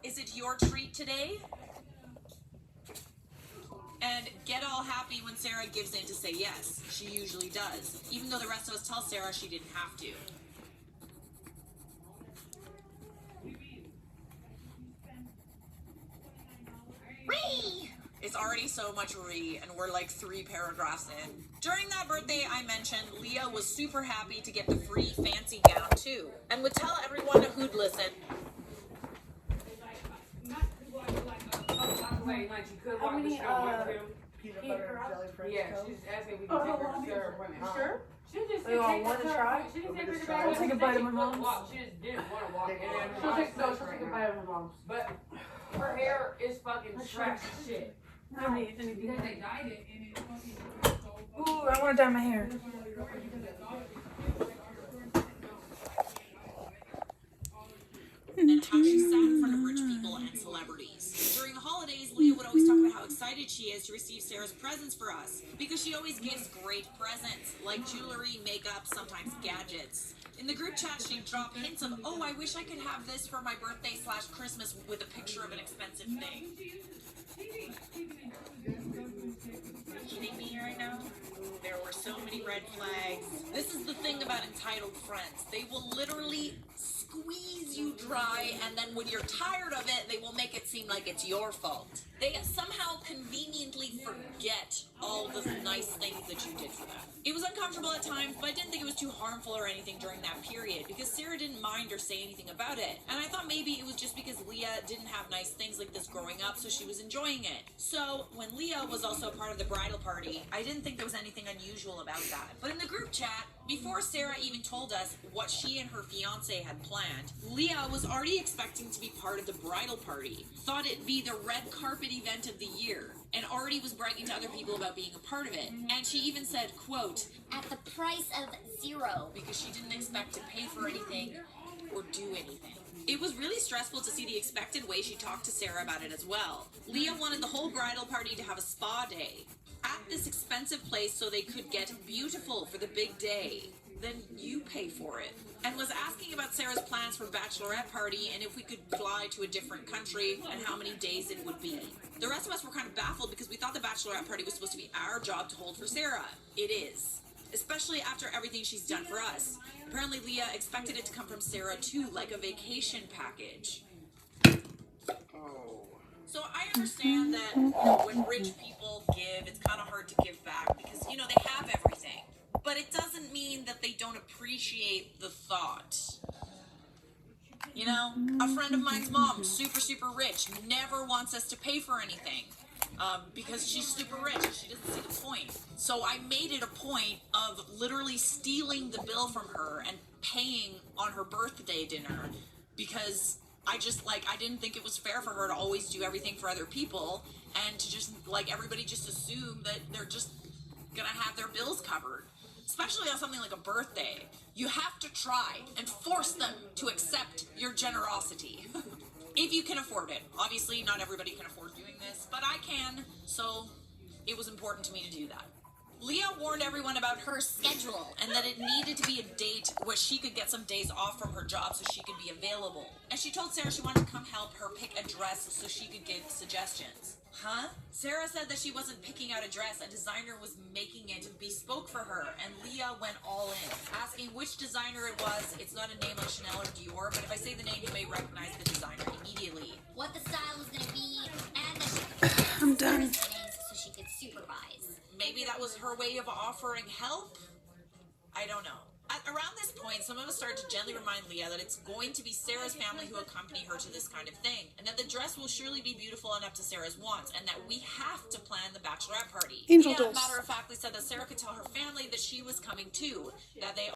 is it your treat today? And get all happy when Sarah gives in to say yes. She usually does, even though the rest of us tell Sarah she didn't have to. Whee! It's already so much re, and we're like 3 paragraphs in. During that birthday I mentioned, Leah was super happy to get the free fancy gown too, and would tell everyone who'd listen. How many, peanut butter and jelly French toast? She's asking if we can take her to Sarah appointment. You sure? She just You want one to try? She just We'll take try. her We'll take a bite of my mom's. She just didn't want to walk. Take And one. then She'll take a bite of my mom's. But her hair is fucking trash as shit. I need Because they dyed it and it fucking. Ooh, I want to dye my hair. And how she sat in front of rich people and celebrities. During the holidays, Leah would always talk about how excited she is to receive Sarah's presents for us, because she always gives great presents, like jewelry, makeup, sometimes gadgets. In the group chat, she'd drop hints of, oh, I wish I could have this for my birthday / Christmas with a picture of an expensive thing. Are you kidding me right now? There were so many red flags. This is the thing about entitled friends. They will literally squeeze you dry, and then when you're tired of it, they will make it seem like it's your fault. They somehow conveniently forget all the nice things that you did for them. It was uncomfortable at times, but I didn't think it was too harmful or anything during that period, because Sarah didn't mind or say anything about it. And I thought maybe it was just because Leah didn't have nice things like this growing up, so she was enjoying it. So when Leah was also a part of the bridal party, I didn't think there was anything unusual about that. But in the group chat, before Sarah even told us what she and her fiance had planned, Leah was already expecting to be part of the bridal party, thought it'd be the red carpet event of the year, and already was bragging to other people about being a part of it. And she even said, quote, At the price of 0. because she didn't expect to pay for anything or do anything. It was really stressful to see the expected way she talked to Sarah about it as well. Leah wanted the whole bridal party to have a spa day at this expensive place so they could get beautiful for the big day. Then you pay for it. And was asking about Sarah's plans for bachelorette party and if we could fly to a different country and how many days it would be. The rest of us were kind of baffled because we thought the bachelorette party was supposed to be our job to hold for Sarah. It is. Especially after everything she's done for us. Apparently Leah expected it to come from Sarah too, like a vacation package. So I understand that when rich people give, it's kind of hard to give back because, you know, they have everything. But it doesn't mean that they don't appreciate the thought. You know, a friend of mine's mom, super, super rich, never wants us to pay for anything. Because she's super rich and she doesn't see the point. So I made it a point of literally stealing the bill from her and paying on her birthday dinner because I didn't think it was fair for her to always do everything for other people and to just, everybody just assume that they're just gonna have their bills covered. Especially on something like a birthday. You have to try and force them to accept your generosity. If you can afford it. Obviously, not everybody can afford doing this, but I can, so it was important to me to do that. Leah warned everyone about her schedule and that it needed to be a date where she could get some days off from her job so she could be available. And she told Sarah she wanted to come help her pick a dress so she could give suggestions. Huh? Sarah said that she wasn't picking out a dress, a designer was making it bespoke for her, and Leah went all in, asking which designer it was. It's not a name like Chanel or Dior, but if I say the name, you may recognize the designer immediately. What the style was going to be, and that she could I'm done. so she could supervise. Maybe that was her way of offering help? I don't know. At Around this point, some of us started to gently remind Leah that it's going to be Sarah's family who accompany her to this kind of thing, and that the dress will surely be beautiful and up to Sarah's wants, and that we have to plan the bachelorette party. Angel Leah, dust. matter of factly, said that Sarah could tell her family that she was coming too, that they